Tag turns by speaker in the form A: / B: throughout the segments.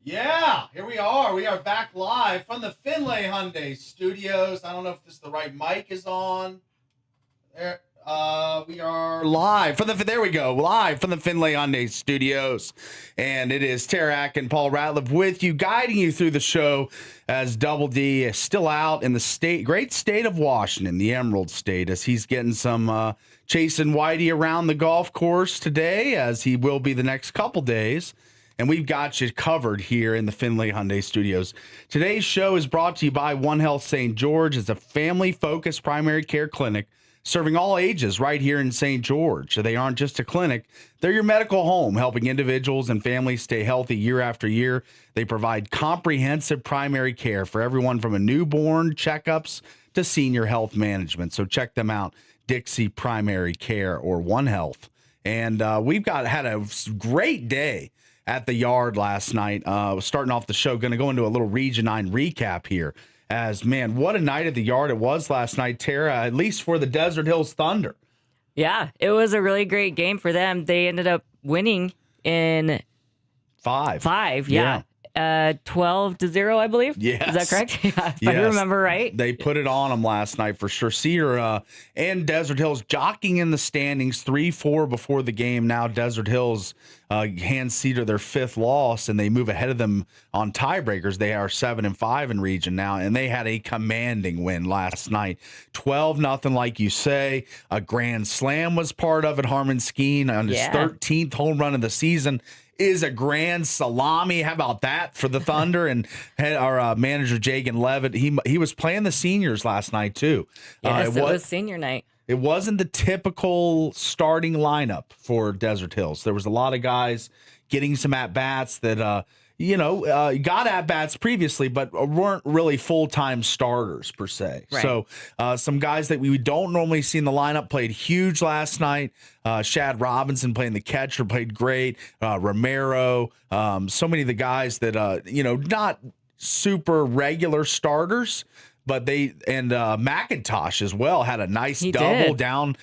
A: Yeah, here we are. We are back live from the Finlay Hyundai Studios. I don't know if the right mic is on. There, we are live from there we go, live from the Finlay Hyundai Studios, and it is Atkin, Paul Ratliff with you, guiding you through the show as Double D is still out in the great state of Washington, the Emerald State, as he's getting some chasing Whitey around the golf course today, as he will be the next couple days. And we've got you covered here in the Finlay Hyundai Studios. Today's show is brought to you by One Health St. George. It's a family-focused primary care clinic serving all ages right here in St. George. They aren't just a clinic. They're your medical home, helping individuals and families stay healthy year after year. They provide comprehensive primary care for everyone from a newborn checkups to senior health management. So check them out, Dixie Primary Care or One Health. And we've had a great day at the yard last night. Starting off the show, going to go into a little Region 9 recap here. As, man, what a night at the yard it was last night, Tara, at least for the Desert Hills Thunder.
B: Yeah, it was a really great game for them. They ended up winning in five, yeah. 12-0, I believe.
A: Yes.
B: Is that correct? Yeah, if
A: yes.
B: I remember right.
A: They put it on them last night for sure. Cedar and Desert Hills jockeying in the standings 3-4 before the game. Now Desert Hills hands Cedar their fifth loss, and they move ahead of them on tiebreakers. They are 7-5 in region now, and they had a commanding win last night. 12-0, like you say. A grand slam was part of it. Harmon Skeen on his 13th home run of the season is a grand salami. How about that for the Thunder? And our manager, Jagan Levitt, he was playing the seniors last night, too.
B: Yes, it was senior night.
A: It wasn't the typical starting lineup for Desert Hills. There was a lot of guys getting some at-bats that, got at-bats previously, but weren't really full-time starters, per se.
B: Right.
A: So some guys that we don't normally see in the lineup played huge last night. Shad Robinson playing the catcher played great. Romero, so many of the guys that, not super regular starters, but McIntosh as well had a nice double down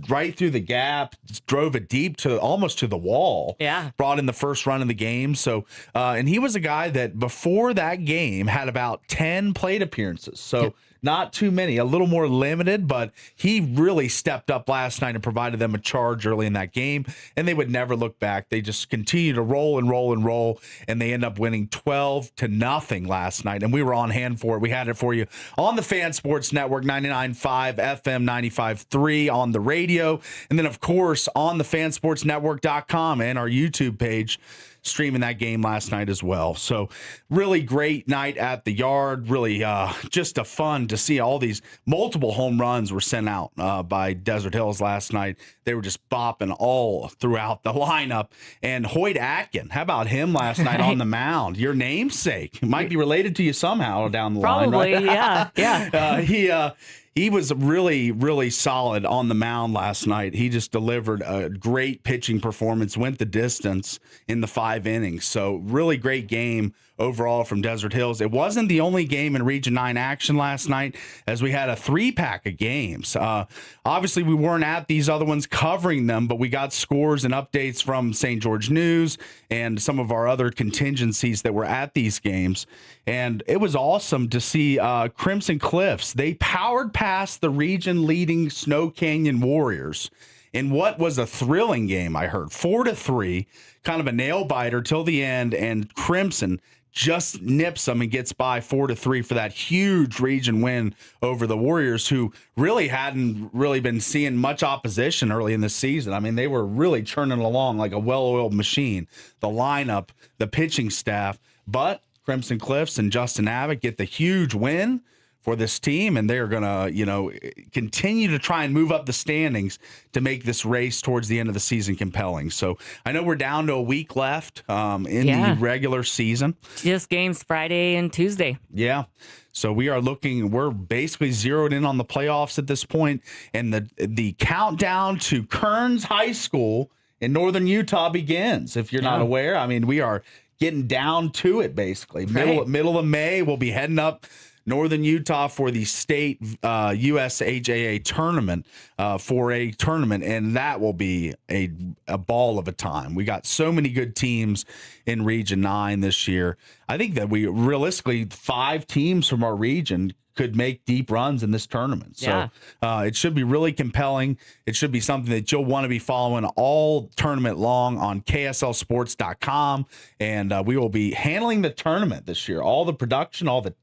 A: right through the gap, drove it deep to almost to the wall.
B: Yeah.
A: Brought in the first run of the game. So, and he was a guy that before that game had about 10 plate appearances. So not too many, a little more limited, but he really stepped up last night and provided them a charge early in that game, and they would never look back. They just continue to roll and roll and roll, and they end up winning 12-0 last night, and we were on hand for it. We had it for you on the Fan Sports Network, 99.5 FM, 95.3 on the radio, and then, of course, on the fansportsnetwork.com and our YouTube page, streaming that game last night as well. So really great night at the yard. Really just a fun to see all these multiple home runs were sent out by Desert Hills last night. They were just bopping all throughout the lineup. And Hoyt Atkin, how about him last night on the mound? Your namesake. Might be related to you somehow down the line.
B: Probably,
A: right?
B: yeah.
A: He was really, really solid on the mound last night. He just delivered a great pitching performance, went the distance in the 5 innings. So really great game overall from Desert Hills. It wasn't the only game in Region 9 action last night, as we had a 3-pack of games. Obviously, we weren't at these other ones covering them, but we got scores and updates from St. George News and some of our other contingencies that were at these games. And it was awesome to see Crimson Cliffs. They powered past the region-leading Snow Canyon Warriors in what was a thrilling game, I heard. 4-3, kind of a nail-biter till the end, and Crimson just nips them and gets by 4-3 for that huge region win over the Warriors, who really hadn't really been seeing much opposition early in the season. I mean, they were really churning along like a well-oiled machine. The lineup, the pitching staff, but Crimson Cliffs and Justin Abbott get the huge win for this team, and they're going to, continue to try and move up the standings to make this race towards the end of the season compelling. So I know we're down to a week left in the regular season.
B: Just games Friday and Tuesday.
A: Yeah. So we're basically zeroed in on the playoffs at this point, and the countdown to Kearns High School in northern Utah begins. If you're not aware, I mean, we are getting down to it basically. Middle of May, we'll be heading up Northern Utah for the state USHAA tournament, and that will be a ball of a time. We got so many good teams in Region 9 this year. I think that we realistically 5 teams from our region could make deep runs in this tournament. So it should be really compelling. It should be something that you'll want to be following all tournament long on KSLSports.com. And we will be handling the tournament this year. All the production, all the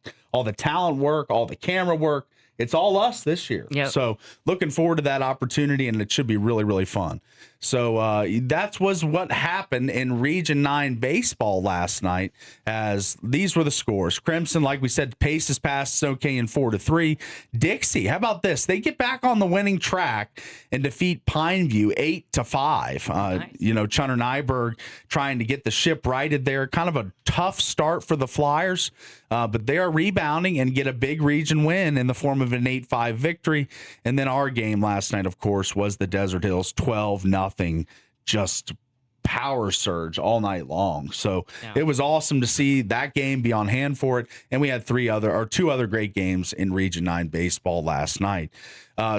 A: talent work, all the camera work. It's all us this year.
B: Yep.
A: So looking forward to that opportunity, and it should be really, really fun. So that was what happened in Region 9 baseball last night, as these were the scores. Crimson, like we said, paces past Socaine 4-3. Dixie, how about this? They get back on the winning track and defeat Pineview 8-5.
B: Nice.
A: Chunner Nyberg trying to get the ship righted there. Kind of a tough start for the Flyers, but they are rebounding and get a big region win in the form of an 8-5 victory. And then our game last night, of course, was the Desert Hills 12-0, just power surge all night long. So It was awesome to see that game be on hand for it. And we had 2 other great games in Region 9 baseball last night.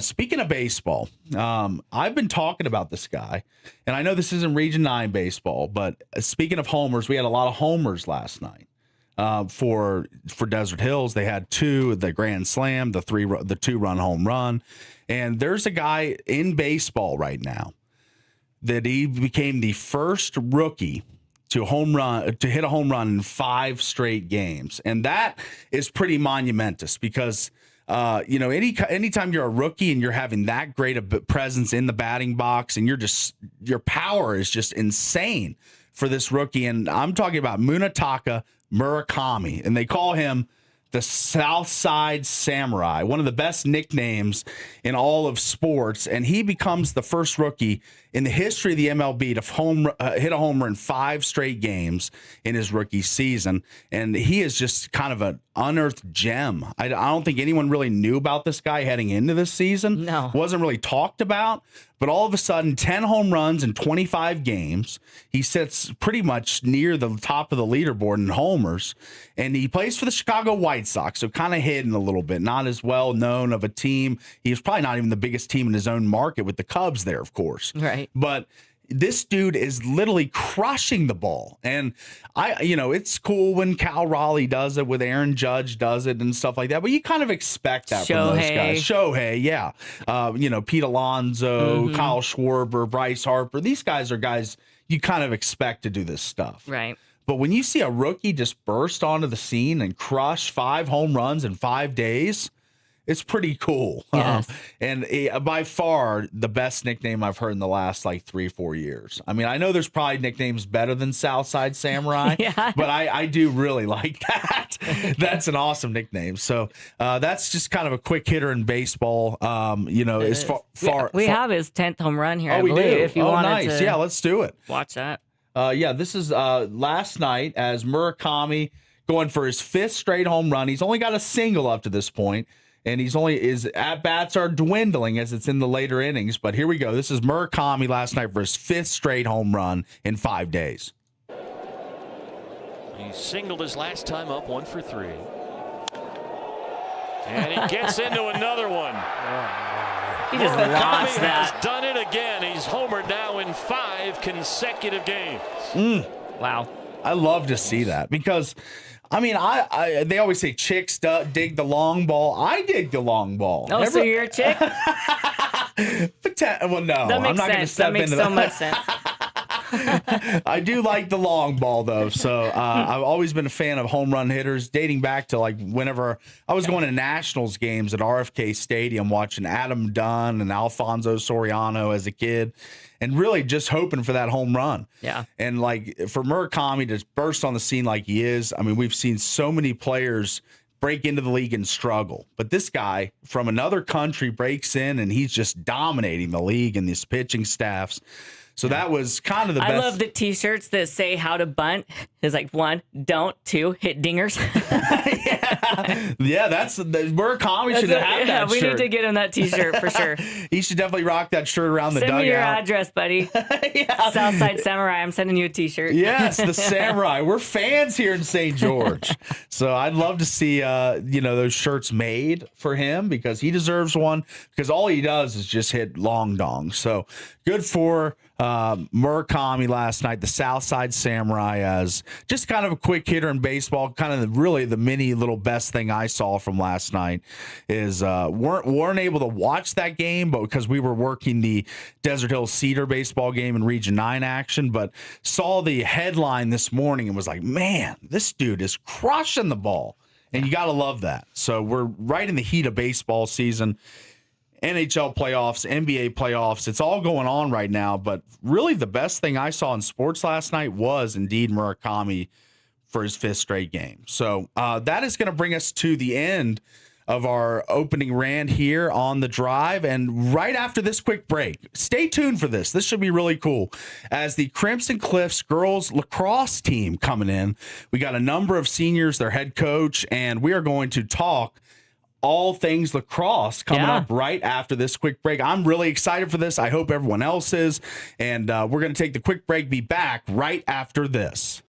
A: Speaking of baseball, I've been talking about this guy, and I know this isn't Region 9 baseball, but speaking of homers, we had a lot of homers last night. For Desert Hills, they had 2, the grand slam, the 2-run home run. And there's a guy in baseball right now that he became the first rookie to hit a home run in 5 straight games. And that is pretty monumentous because anytime you're a rookie and you're having that great a presence in the batting box, and your power is just insane for this rookie. And I'm talking about Munetaka Murakami, and they call him the Southside Samurai, one of the best nicknames in all of sports. And he becomes the first rookie in the history of the MLB to hit a homer in 5 straight games in his rookie season. And he is just kind of an unearthed gem. I don't think anyone really knew about this guy heading into this season.
B: No.
A: Wasn't really talked about. But all of a sudden, 10 home runs in 25 games. He sits pretty much near the top of the leaderboard in homers. And he plays for the Chicago White Sox, so kind of hidden a little bit. Not as well known of a team. He was probably not even the biggest team in his own market with the Cubs there, of course.
B: Right.
A: But this dude is literally crushing the ball. And it's cool when Cal Raleigh does it, with Aaron Judge does it and stuff like that. But you kind of expect that from those guys. Shohei, yeah. Pete Alonso, Kyle Schwarber, Bryce Harper. These guys are guys you kind of expect to do this stuff.
B: Right.
A: But when you see a rookie just burst onto the scene and crush 5 home runs in 5 days, it's pretty cool.
B: Yes.
A: And by far the best nickname I've heard in the last 3-4 years. I mean, I know there's probably nicknames better than Southside Samurai, but I do really like that. That's an awesome nickname. So that's just kind of a quick hitter in baseball. As far
B: we have his 10th home run here.
A: Oh,
B: I
A: we
B: believe,
A: do.
B: If you wanted
A: nice.
B: to
A: Yeah, let's do it.
B: watch that.
A: This is last night as Murakami going for his 5th straight home run. He's only got a single up to this point. And his at-bats are dwindling as it's in the later innings. But here we go. This is Murakami last night for his 5th straight home run in 5 days.
C: He singled his last time up, 1 for 3. And he gets into another one.
B: He just launched
C: Murakami
B: that.
C: has done it again. He's homered now in 5 consecutive games.
B: Wow.
A: I love to see that because, they always say chicks dig the long ball. I dig the long ball.
B: Oh, so you're a chick?
A: Well, no,
B: That makes
A: I'm not going to
B: sense.
A: step
B: That makes
A: into
B: so much sense.
A: I do like the long ball, though. So I've always been a fan of home run hitters, dating back to whenever I was going to Nationals games at RFK Stadium, watching Adam Dunn and Alfonso Soriano as a kid, and really just hoping for that home run.
B: Yeah.
A: And for Murakami to burst on the scene like he is, we've seen so many players break into the league and struggle. But this guy from another country breaks in, and he's just dominating the league and these pitching staffs. So that was kind of the best.
B: I love the T-shirts that say how to bunt. It's like 1, don't, 2, hit dingers.
A: Yeah, that's Murakami should have that
B: we
A: shirt.
B: need to get him that T-shirt for sure.
A: He should definitely rock that shirt around the
B: Send
A: dugout.
B: me your address, buddy.
A: Yeah.
B: Southside Samurai. I'm sending you a T-shirt.
A: Yes, the Samurai. We're fans here in St. George, so I'd love to see those shirts made for him because he deserves one. Because all he does is just hit long dong. So good for Murakami last night. The Southside Samurai as just kind of a quick hitter in baseball. Kind of really the mini little best thing I saw from last night is weren't able to watch that game, but because we were working the Desert Hills Cedar baseball game in Region 9 action, but saw the headline this morning and was like, man, this dude is crushing the ball. And you got to love that. So we're right in the heat of baseball season. NHL playoffs, NBA playoffs, it's all going on right now. But really the best thing I saw in sports last night was indeed Murakami for his 5th straight game. So that is going to bring us to the end of our opening rant here on The Drive. And right after this quick break, stay tuned for this. This should be really cool. As the Crimson Cliffs girls lacrosse team coming in, we got a number of seniors, their head coach, and we are going to talk all things lacrosse coming up right after this quick break. I'm really excited for this. I hope everyone else is. And we're going to take the quick break, be back right after this.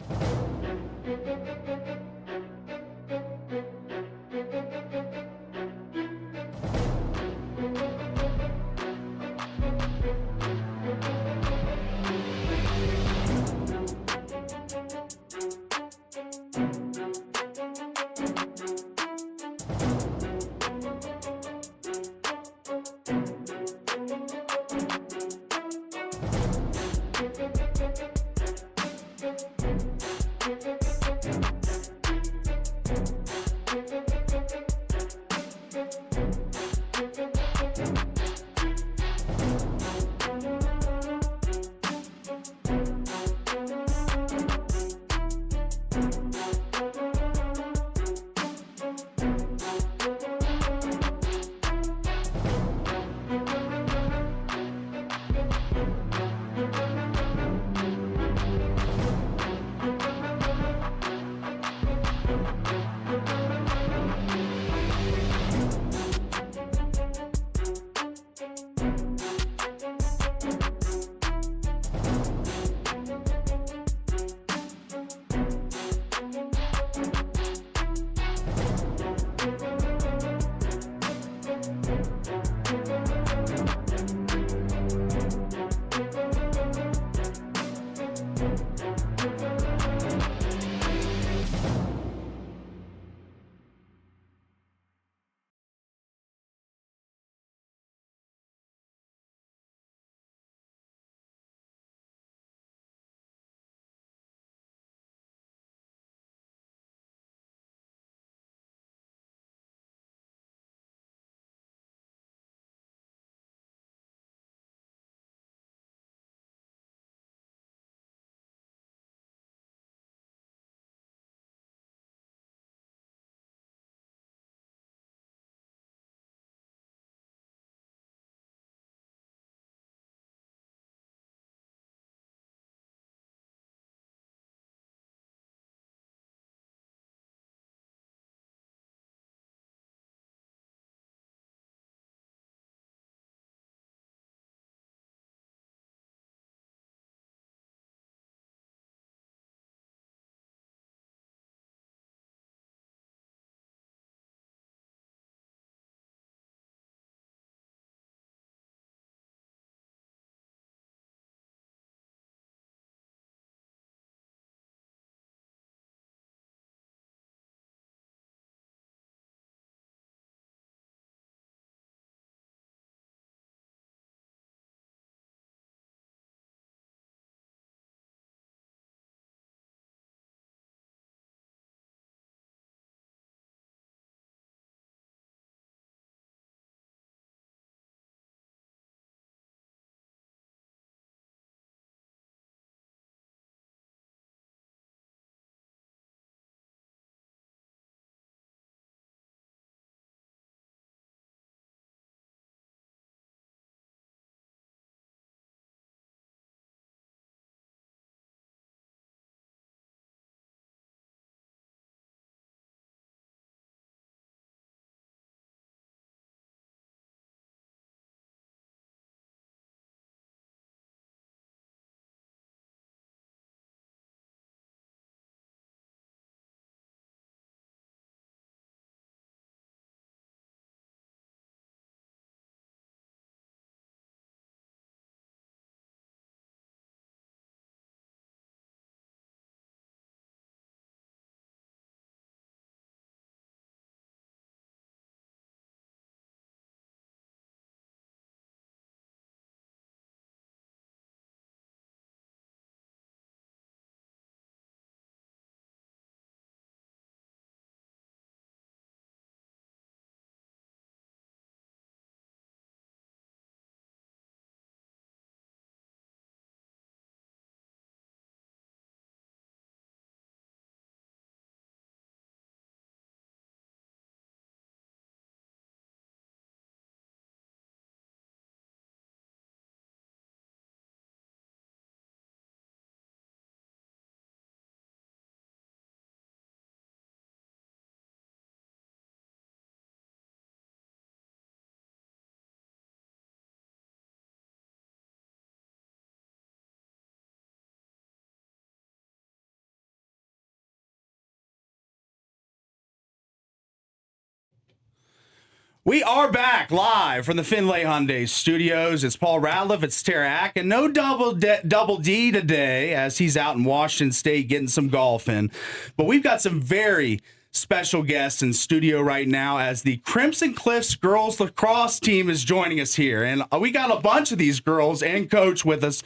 A: We are back live from the Finlay Hyundai Studios. It's Paul Ratliff. It's Tara Atkin. No double D today as he's out in Washington State getting some golf in. But we've got some very special guests in studio right now as the Crimson Cliffs girls lacrosse team is joining us here. And we got a bunch of these girls and coach with us.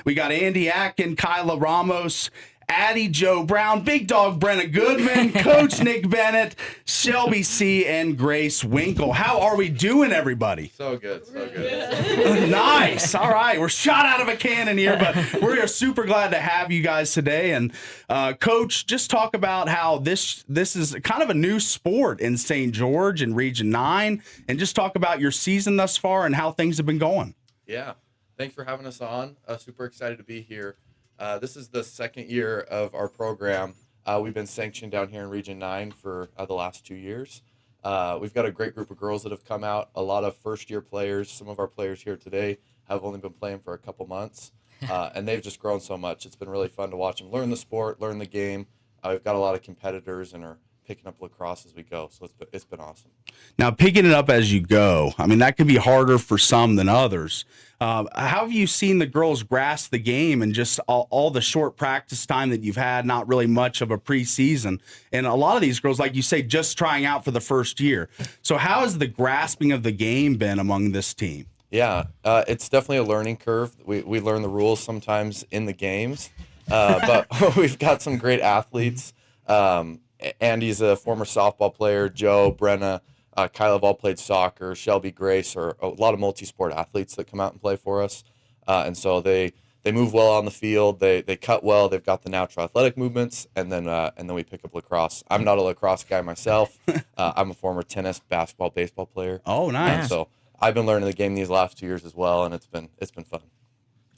A: We got Andy Atkin, Kyla Ramos, Addie Joe Brown, Big Dog Brenna Goodman, Coach Nick Bennett, Shelby C., and Grace Winkle. How are we doing, everybody?
D: So good, so good.
A: Nice. All right. We're shot out of a cannon here, but we're super glad to have you guys today. And Coach, just talk about how this is kind of a new sport in St. George in Region 9, and just talk about your season thus far and how things have been going.
D: Yeah. Thanks for having us on. Super excited to be here. This is the second year of our program. We've been sanctioned down here in Region 9 for the last 2 years. We've got a great group of girls that have come out, a lot of first-year players. Some of our players here today have only been playing for a couple months, and they've just grown so much. It's been really fun to watch them learn the sport, learn the game. We've got a lot of competitors and are picking up lacrosse as we go, so it's been awesome.
A: Now, picking it up as you go, I mean, that could be harder for some than others. How have you seen the girls grasp the game and just all the short practice time that you've had, not really much of a preseason? And a lot of these girls, like you say, just trying out for the first year. So how has the grasping of the game been among this team?
D: Yeah, it's definitely a learning curve. We learn the rules sometimes in the games, but we've got some great athletes. Andy's a former softball player. Joe, Brenna, Kyla have all played soccer. Shelby, Grace are a lot of multi-sport athletes that come out and play for us. And so they move well on the field. They cut well. They've got the natural athletic movements. And then we pick up lacrosse. I'm not a lacrosse guy myself. I'm a former tennis, basketball, baseball player.
A: Oh, nice.
D: And so I've been learning the game these last 2 years as well, and it's been fun.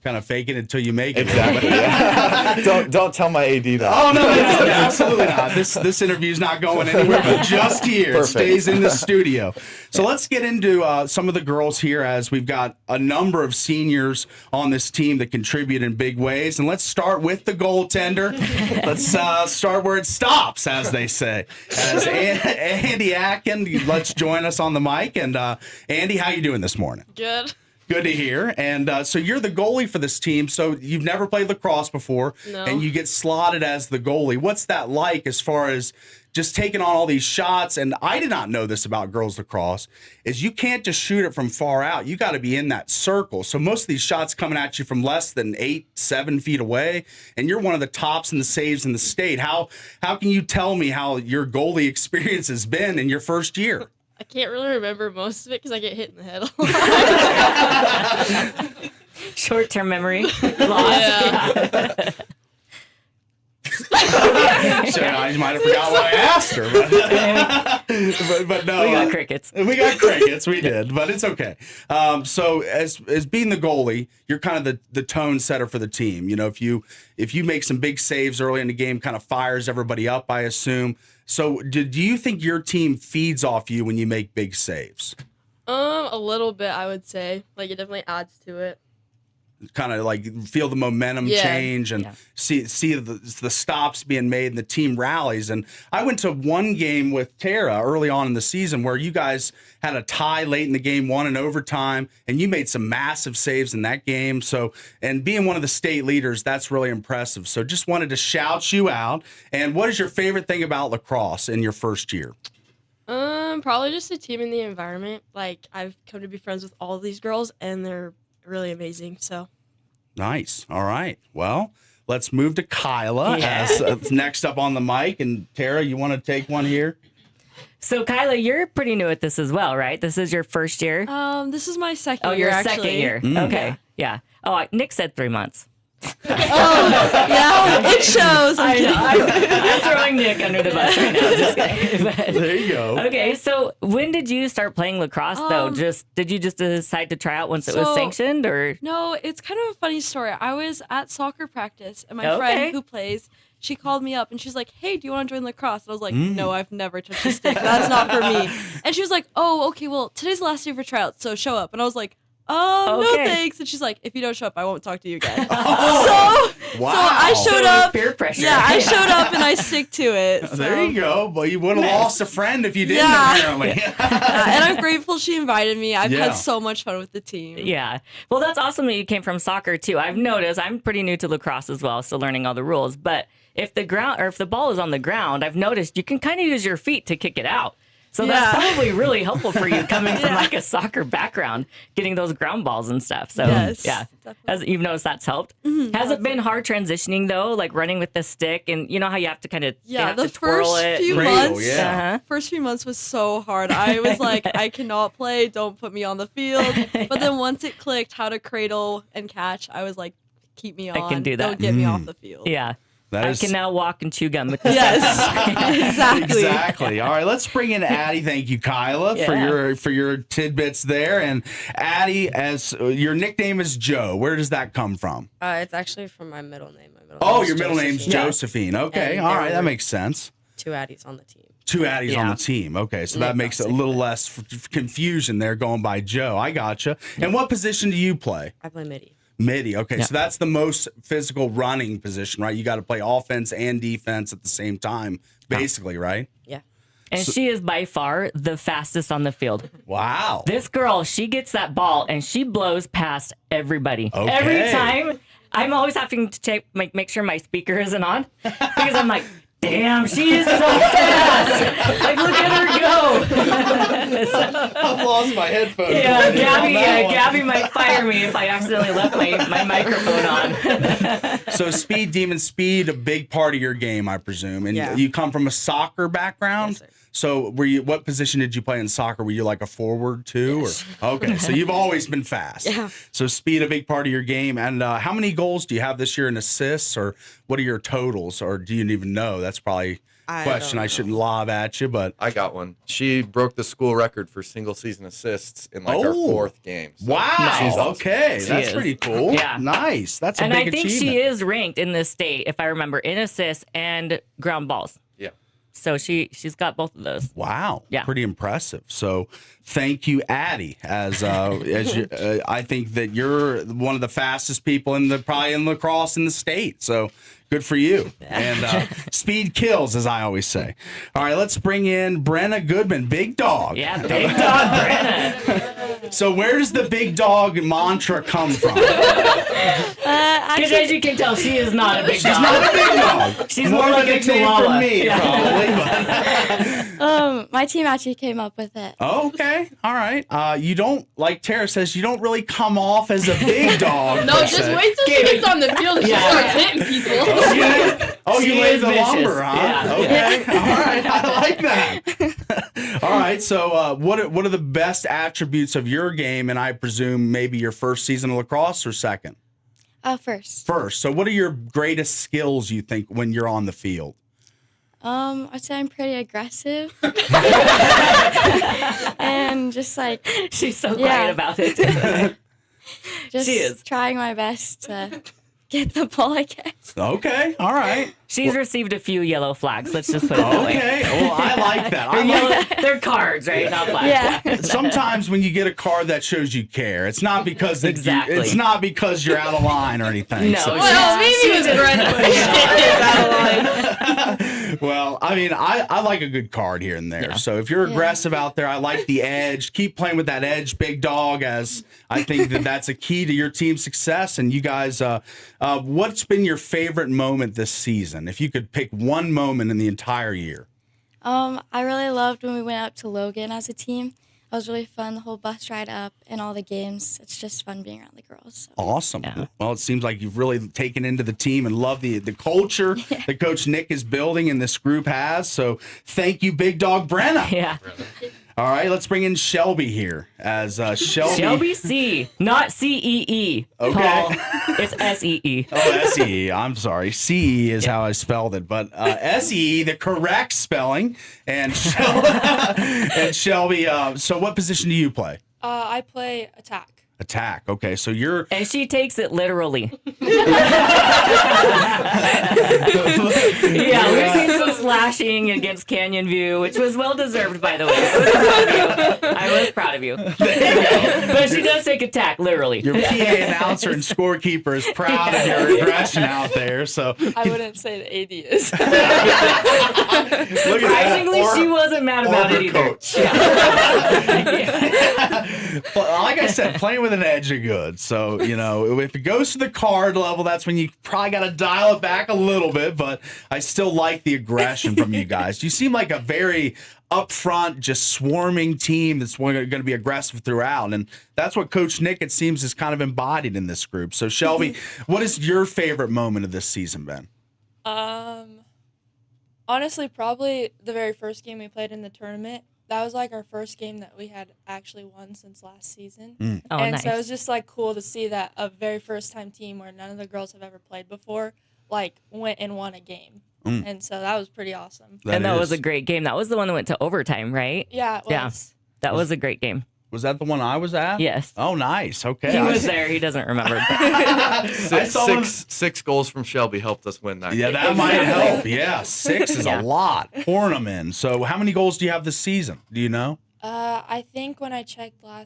A: Kind of fake it until you make it.
D: Exactly. Yeah. don't tell my AD that.
A: Oh no, absolutely not. This interview's not going anywhere, but just here. Perfect. It stays in the studio. So let's get into some of the girls here, as we've got a number of seniors on this team that contribute in big ways. And let's start with the goaltender. Let's start where it stops, as they say. As Andy Atkin, let's join us on the mic. And Andy, how you doing this morning?
E: Good.
A: Good to hear. And so you're the goalie for this team. So you've never played lacrosse before,
E: No.
A: and you get slotted as the goalie. What's that like as far as just taking on all these shots? And I did not know this about girls lacrosse, is you can't just shoot it from far out. You got to be in that circle. So most of these shots coming at you from less than 7 feet away, and you're one of the tops in the saves in the state. How can you tell me how your goalie experience has been in your first year?
E: I can't really remember most of it because I get hit in the head a lot.
B: Short-term memory loss.
E: Yeah.
A: So I might have forgot what I asked her, but no,
B: We got crickets.
A: We did, but it's okay. So as being the goalie, you're kind of the tone setter for the team. You know, if you make some big saves early in the game, kind of fires everybody up, I assume. So do you think your team feeds off you when you make big saves?
E: A little bit, I would say. Like, it definitely adds to it.
A: Kind of like feel the momentum change and see the stops being made and the team rallies. And I went to one game with Tara early on in the season where you guys had a tie late in the game, won in overtime, and you made some massive saves in that game. So, and being one of the state leaders, that's really impressive. So just wanted to shout you out. And what is your favorite thing about lacrosse in your first year?
E: Probably just the team and the environment. Like, I've come to be friends with all of these girls, and they're really amazing. So
A: nice. All right. Well, let's move to Kyla as next up on the mic. And Tara, you want to take one here?
B: So Kyla, you're pretty new at this as well, right? This is your first year.
E: this is my second year.
B: Your
E: actually.
B: second year. Okay. Yeah. Oh, Nick said 3 months.
E: Yeah, it shows.
B: I know. I'm throwing Nick under the bus right now. Just kidding.
A: There you go.
B: Okay, so when did you start playing lacrosse, though? Did you just decide to try out once it was sanctioned, or?
E: No, it's kind of a funny story. I was at soccer practice, and my friend who plays, she called me up, and she's like, "Hey, do you want to join lacrosse?" And I was like, "No, I've never touched a stick. That's not for me." And she was like, "Oh, okay, well, today's the last day for tryouts, so show up." And I was like, no thanks. And she's like, "If you don't show up, I won't talk to you again." So I I showed up.
B: Peer pressure.
E: Yeah, I showed up and I stick to it. So.
A: There you go. Well, you would have lost a friend if you didn't, apparently.
E: And I'm grateful she invited me. I've had so much fun with the team.
B: Yeah. Well, that's awesome that you came from soccer too. I've noticed I'm pretty new to lacrosse as well, still learning all the rules. But if the ball is on the ground, I've noticed you can kind of use your feet to kick it out. So that's probably really helpful for you coming from like a soccer background, getting those ground balls and stuff. So you've noticed that's helped. Mm-hmm. Has it been hard transitioning though, like running with the stick, and you know how you have to kind of
E: the first few months was so hard. I was like, I cannot play. Don't put me on the field. But then once it clicked how to cradle and catch, I was like, keep me on.
B: I can do that.
E: Don't get me off the field.
B: Yeah. I can now walk and chew gum with the
A: Exactly. All right, let's bring in Addie. Thank you, Kyla, for your tidbits there. And Addie, as your nickname is Joe, where does that come from?
F: It's actually from my middle name.
A: Your middle name's Josephine. Okay, and all right, that makes sense.
F: 2 Addies on the team.
A: 2 Addies on the team. Okay, so that makes it a little less confusion there going by Joe. I gotcha. And what position do you play?
F: I play midi.
A: Midi. Okay, so that's the most physical running position, right? You got to play offense and defense at the same time, basically, right?
F: Yeah.
B: And she is by far the fastest on the field.
A: Wow.
B: This girl, she gets that ball and she blows past everybody.
A: Okay.
B: Every time, I'm always having to make sure my speaker isn't on because I'm like, damn, she is so fast. Like, look at her go.
A: I've lost my headphones.
B: Yeah, Gabby might fire me if I accidentally left my microphone on.
A: So Demon Speed, a big part of your game, I presume. And you come from a soccer background?
F: Yes, sir.
A: So what position did you play in soccer? Were you like a forward too?
F: Yes.
A: Okay, so you've always been fast.
F: Yeah.
A: So speed, a big part of your game. And how many goals do you have this year in assists, or what are your totals, or do you even know? That's probably a question I shouldn't lob at you, but
D: I got one. She broke the school record for single season assists in like our 4th game. So
A: wow. Okay, that's pretty cool.
B: Yeah.
A: Nice. That's a big achievement.
B: And I think she is ranked in this state, if I remember, in assists and ground balls.
D: Yeah.
B: So she's got both of those.
A: Wow.
B: Yeah.
A: Pretty impressive. So thank you, Addie. As you, I think that you're one of the fastest people probably in lacrosse in the state. So good for you. And speed kills, as I always say. All right, let's bring in Brenna Goodman, Big Dog.
B: Yeah, Big Dog Brenna.
A: So where does the big dog mantra come from?
B: Because as you can tell, she is not a big dog.
A: She's not a big dog.
B: She's more like a chihuahua.
A: For me, probably.
G: My team actually came up with it.
A: Okay, all right. You don't, like Tara says, you don't really come off as a big dog.
F: No, just wait till she gets on the field and she starts hitting people.
A: You laid the
B: vicious.
A: lumber, huh?
B: Yeah.
A: Okay, all right. I like that. All right. So, what are the best attributes of your game? And I presume maybe your first season of lacrosse or second?
G: First.
A: First. So, what are your greatest skills you think when you're on the field?
G: I'd say I'm pretty aggressive. And just like
B: she's so quiet about it.
G: Just
B: she is
G: trying my best to get the ball, I guess.
A: Okay, all right.
B: She's received a few yellow flags. Let's just put it that way.
A: Okay, well, I like that.
B: They're cards, right? Not flags.
G: Yeah.
A: Sometimes when you get a card that shows you care, it's not because it's not because you're out of line or anything.
B: No,
F: well, maybe it was out of line.
A: Well, I mean, I like a good card here and there. Yeah. So if you're aggressive out there, I like the edge. Keep playing with that edge, Big Dog, as I think that's a key to your team's success. And you guys, what's been your favorite moment this season? If you could pick one moment in the entire year.
G: I really loved when we went up to Logan as a team. It was really fun, the whole bus ride up and all the games. It's just fun being around the girls. So.
A: Awesome. Yeah. Well, it seems like you've really taken into the team and love the culture that Coach Nick is building and this group has. So thank you, Big Dog Brenna.
B: Yeah.
A: All right, let's bring in Shelby here as Shelby.
B: Shelby C, not C-E-E.
A: Okay.
B: Paul, it's S-E-E.
A: Oh, S-E-E. I'm sorry. C-E is how I spelled it. But S-E-E, the correct spelling. And Shelby, so what position do you play?
H: I play attack.
A: Attack. Okay, so you're...
B: And she takes it literally. We've seen some slashing against Canyon View, which was well-deserved, by the way. It was I was proud of you. But she does take a tack, literally.
A: Your PA announcer and scorekeeper is proud of your aggression out there. So
H: I wouldn't say the AD is.
B: Surprisingly, she wasn't mad about it either.
A: But like I said, playing with an edge are good. So, if it goes to the card level, that's when you probably got to dial it back a little bit. But I still like the aggression from you guys. You seem like a very upfront, just swarming team that's going to be aggressive throughout. And that's what Coach Nick, it seems, is kind of embodied in this group. So, Shelby, what is your favorite moment of this season been?
H: Honestly, probably the very first game we played in the tournament. That was like our first game that we had actually won since last season.
B: Oh,
H: and
B: nice.
H: so it was just like cool to see that a very first time team where none of the girls have ever played before, like went and won a game. And so that was pretty awesome.
B: That was a great game. That was the one that went to overtime, right?
H: Yeah, it was.
B: Yeah. That was a great game.
A: Was that the one I was at?
B: Yes.
A: Oh, nice. Okay.
B: He was there. He doesn't remember.
D: Six goals from Shelby helped us win that.
A: Yeah, that might help. Yeah, 6 is a lot. Pouring them in. So how many goals do you have this season? Do you know?
H: I think when I checked a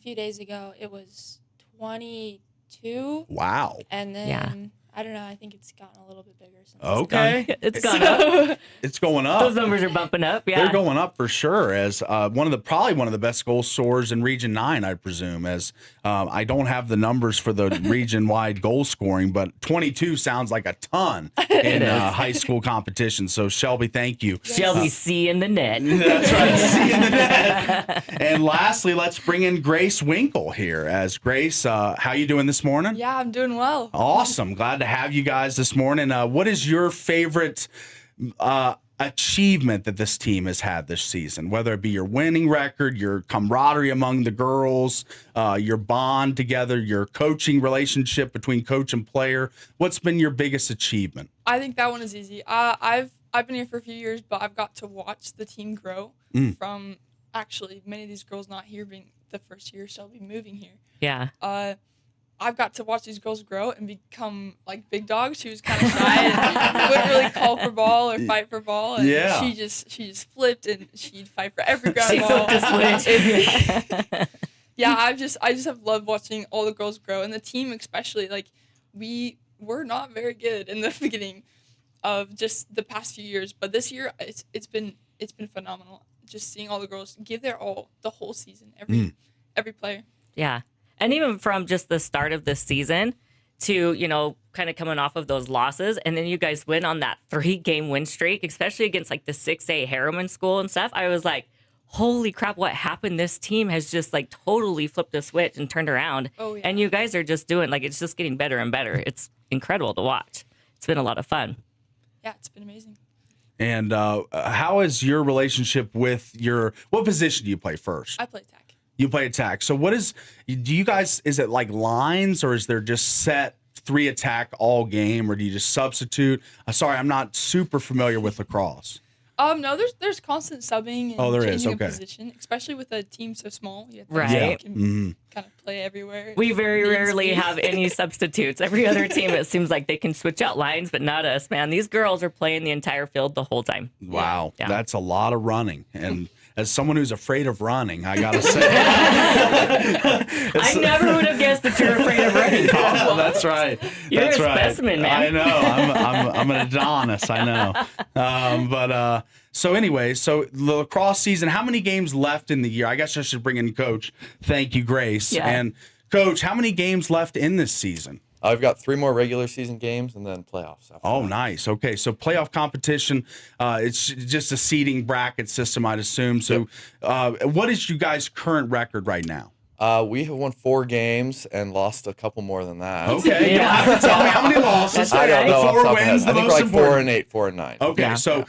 H: few days ago, it was 22.
A: Wow.
H: And then, I don't know, I think it's gotten a little bit bigger since.
A: Okay.
B: It's gone up.
A: It's going up.
B: Those numbers are bumping up. Yeah.
A: They're going up for sure as probably one of the best goal scorers in Region 9, I presume, as I don't have the numbers for the region-wide goal scoring, but 22 sounds like a ton in high school competition. So, Shelby, thank you.
B: Shelby C in the net.
A: That's right, C in the net. And lastly, let's bring in Grace Winkle here. As Grace, how you doing this morning?
H: Yeah, I'm doing well.
A: Awesome. Glad to have you guys this morning. What is your favorite achievement that this team has had this season, whether it be your winning record, your camaraderie among the girls, your bond together, your coaching relationship between coach and player? What's been your biggest achievement?
H: I think that one is easy. I've been here for a few years, but I've got to watch the team grow from actually many of these girls not here being the first year Shelby moving here.
B: Yeah.
H: I've got to watch these girls grow and become like big dogs. She was kind of shy and wouldn't really call for ball or fight for ball. And she just flipped and she'd fight for every ground ball. Yeah, I just have loved watching all the girls grow, and the team especially. Like, we were not very good in the beginning of just the past few years, but this year it's been phenomenal. Just seeing all the girls give their all the whole season, every player.
B: Yeah. And even from just the start of this season to, kind of coming off of those losses, and then you guys win on that 3-game win streak, especially against like the 6A Harriman school and stuff. I was like, holy crap, what happened? This team has just like totally flipped a switch and turned around.
H: Oh, yeah.
B: And you guys are just doing, like, it's just getting better and better. It's incredible to watch. It's been a lot of fun.
H: Yeah, it's been amazing.
A: And how is your relationship with what position do you play first?
H: I play attack.
A: You play attack. So is it like lines, or is there just set 3 attack all game, or do you just substitute? Sorry, I'm not super familiar with lacrosse.
H: No, there's constant subbing and changing a position, especially with a team so small. You have
B: Right.
H: Can kind of play everywhere.
B: We very rarely have any substitutes. Every other team, it seems like they can switch out lines, but not us, man. These girls are playing the entire field the whole time.
A: Wow,
B: Yeah.
A: That's a lot of running. And as someone who's afraid of running, I gotta say,
B: I never would have guessed that you're afraid of running, Paul.
A: That's right.
B: You're
A: That's
B: a
A: right.
B: specimen, man.
A: I know. I'm an Adonis. I know. So anyway, so the lacrosse season. How many games left in the year? I guess I should bring in Coach. Thank you, Grace.
B: Yeah.
A: And Coach, how many games left in this season?
D: I've got 3 more regular season games and then playoffs.
A: Oh,
D: that.
A: nice. Okay, so playoff competition, it's just a seeding bracket system, I'd assume. So what is you guys' current record right now?
D: We have won 4 games and lost a couple more than that.
A: Okay, you don't have to tell me how many losses.
D: I don't know.
A: 4 wins, the
D: I think
A: most
D: we're like
A: important.
D: 4-8, 4-9.
A: Okay,
B: Yeah.
A: so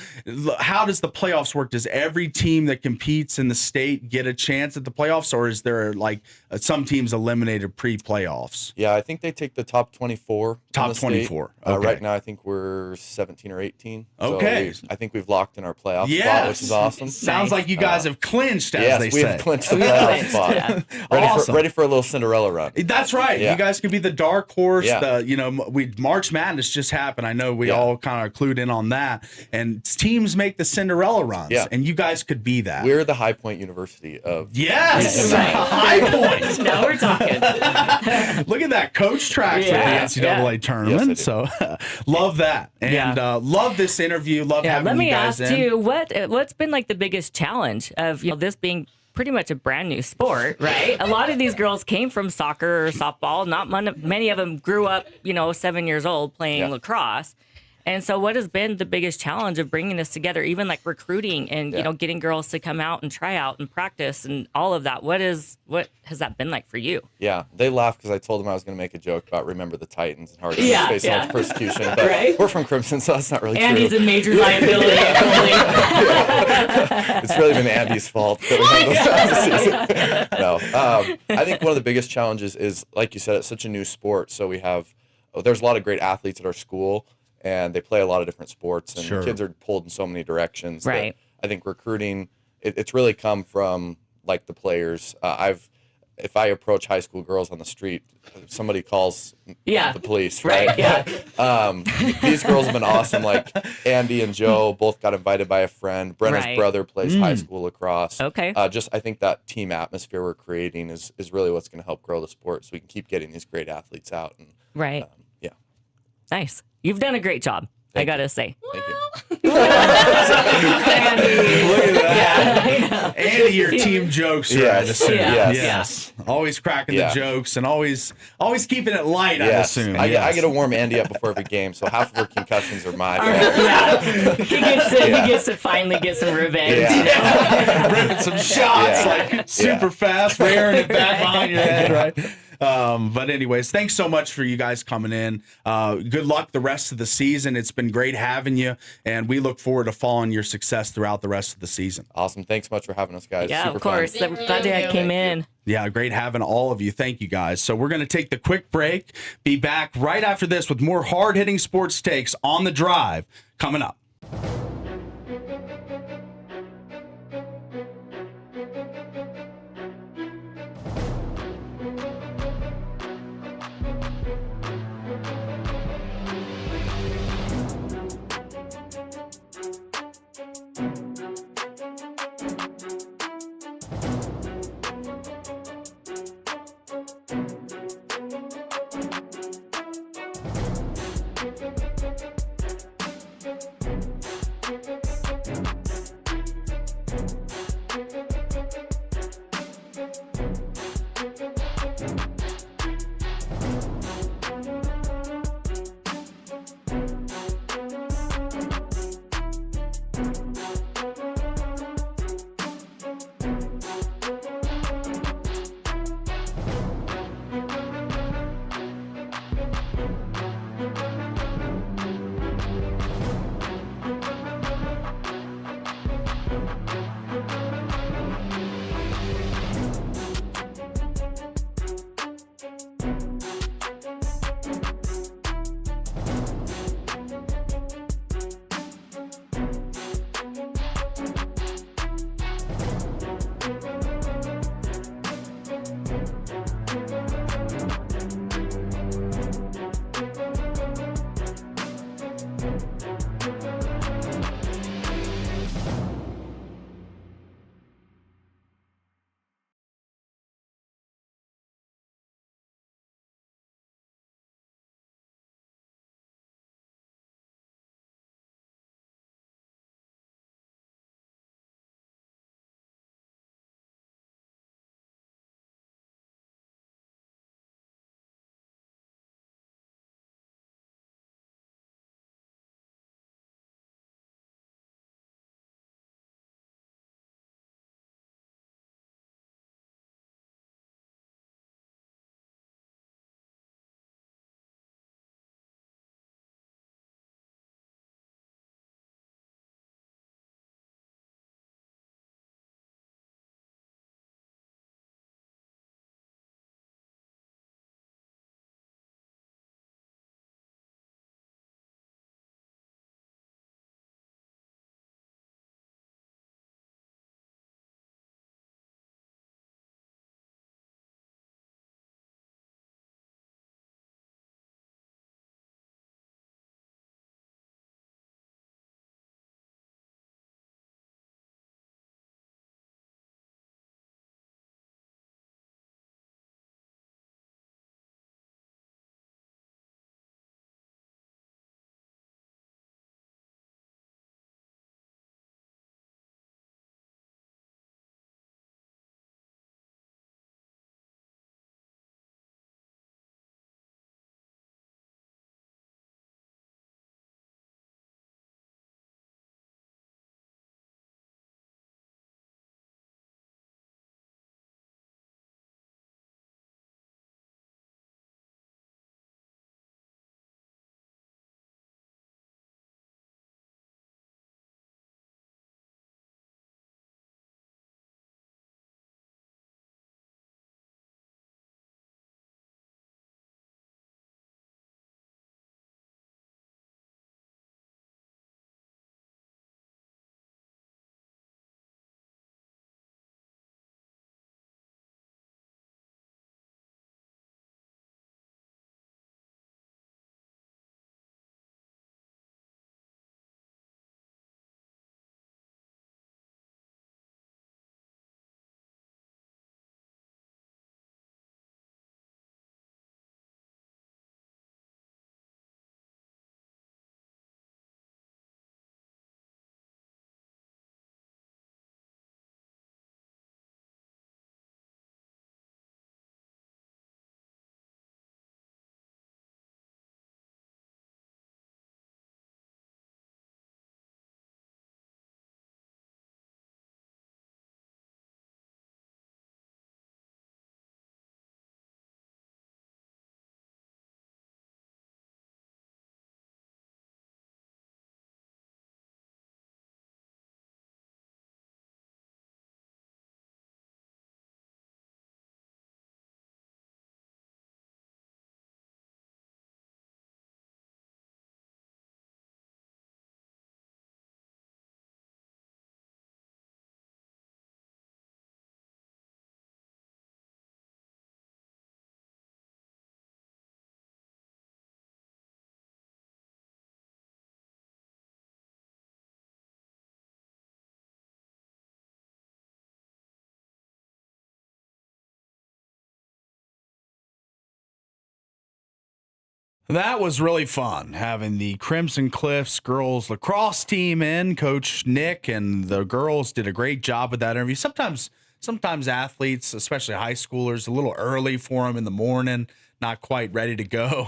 A: how does the playoffs work? Does every team that competes in the state get a chance at the playoffs, or is there like some teams eliminated pre-playoffs?
D: Yeah, I think they take the top 24.
A: Top
D: in the state.
A: 24. Okay.
D: Right now, I think we're 17 or 18.
A: Okay.
D: So I think we've locked in our playoff
A: Yes.
D: spot, which is awesome.
A: Sounds like you guys have clinched, as
D: Yes,
A: they
D: we
A: say.
D: have clinched the playoff spot.
B: Yeah.
D: Ready
A: Awesome.
D: for a little Cinderella run.
A: That's right.
D: Yeah.
A: You guys could be the dark horse.
D: Yeah.
A: We March March Madness just happened. I know we
D: Yeah.
A: all kind of clued in on that. And teams make the Cinderella runs.
D: Yeah.
A: And you guys could be that.
D: We're the High Point University of.
A: Yes,
B: Right.
A: High Point.
B: Now we're talking.
A: Look at that coach tracks
B: Yeah,
A: with the NCAA tournament.
D: Yes,
A: So love that. And
B: Yeah.
A: Love this interview. Love having
B: Let
A: you
B: me
A: guys
B: ask
A: in.
B: you, what's been like the biggest challenge of this being pretty much a brand new sport, right? A lot of these girls came from soccer or softball. Not many of them grew up, 7 years old playing lacrosse. And so what has been the biggest challenge of bringing this together, even like recruiting and, getting girls to come out and try out and practice and all of that? What has that been like for you?
D: Yeah, they laughed because I told them I was going to make a joke about remember the Titans and how
B: Yeah,
D: face so
B: yeah.
D: much persecution. But
B: Right.
D: we're from Crimson, so that's not really
B: Andy's
D: true.
B: a major liability.
D: It's really been Andy's fault that we have those season. No, I think one of the biggest challenges is, like you said, it's such a new sport. So there's a lot of great athletes at our school, and they play a lot of different sports, and
A: Sure.
D: kids are pulled in so many directions. that
B: Right.
D: I think recruiting, it's really come from like the players. If I approach high school girls on the street, somebody calls
B: Yeah.
D: the police,
B: Right,
D: right?
B: yeah.
D: These girls have been awesome. Like Andy and Joe both got invited by a friend. Brenna's
B: Right.
D: brother plays high school lacrosse.
B: Okay.
D: I think that team atmosphere we're creating is really what's going to help grow the sport, so we can keep getting these great athletes out. And
B: Right.
D: yeah,
B: Nice. You've done a great job, I
D: Thank
B: got to
D: you.
B: say.
D: thank you.
A: Look at that.
B: Yeah, I know.
A: Andy, your team jokes are
D: Yes.
A: I'd assume.
B: Yeah.
A: Yes. Always cracking
D: Yeah.
A: the jokes and always keeping it light, I'd
D: Yes.
A: assume.
D: I
A: Yes.
D: get to warm Andy up before every game, so half of her concussions are my fault.
B: Yeah. He gets to finally get some revenge.
D: Yeah.
A: ripping some shots
D: Yeah.
A: like super fast, rearing it back behind your head, right? But anyways, thanks so much for you guys coming in. Good luck the rest of the season. It's been great having you, and we look forward to following your success throughout the rest of the season.
D: Awesome. Thanks so much for having us, guys.
B: Yeah,
D: Super
B: of course.
D: Fun.
B: I'm glad you came in.
A: Yeah, great having all of you. Thank you guys. So we're going to take the quick break, be back right after this with more hard-hitting sports takes on the drive coming up. That was really fun having the Crimson Cliffs girls lacrosse team in. Coach Nick and the girls did a great job with that interview. Sometimes athletes, especially high schoolers, a little early for them in the morning, not quite ready to go.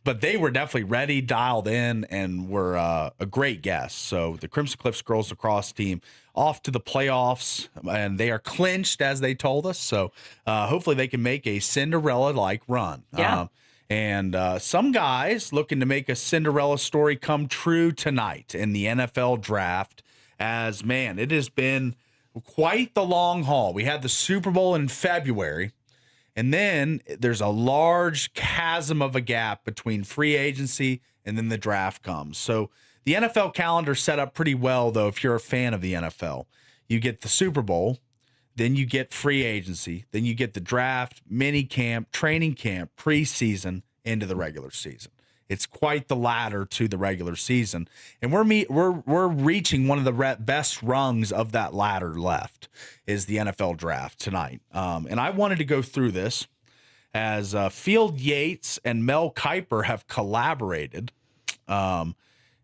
A: But they were definitely ready, dialed in, and were a great guest. So the Crimson Cliffs girls lacrosse team off to the playoffs, and they are clinched, as they told us. So hopefully they can make a Cinderella-like run.
B: Yeah.
A: And some guys looking to make a Cinderella story come true tonight in the NFL draft. As, man, it has been quite the long haul. We had the Super Bowl in February, and then there's a large chasm of a gap between free agency and then the draft comes. So the NFL calendar set up pretty well, though, if you're a fan of the NFL. You get the Super Bowl, then you get free agency, then you get the draft, mini camp, training camp, preseason, into the regular season. It's quite the ladder to the regular season, and we're reaching one of the best rungs of that ladder left is the NFL draft tonight. And I wanted to go through this as Field Yates and Mel Kiper have collaborated.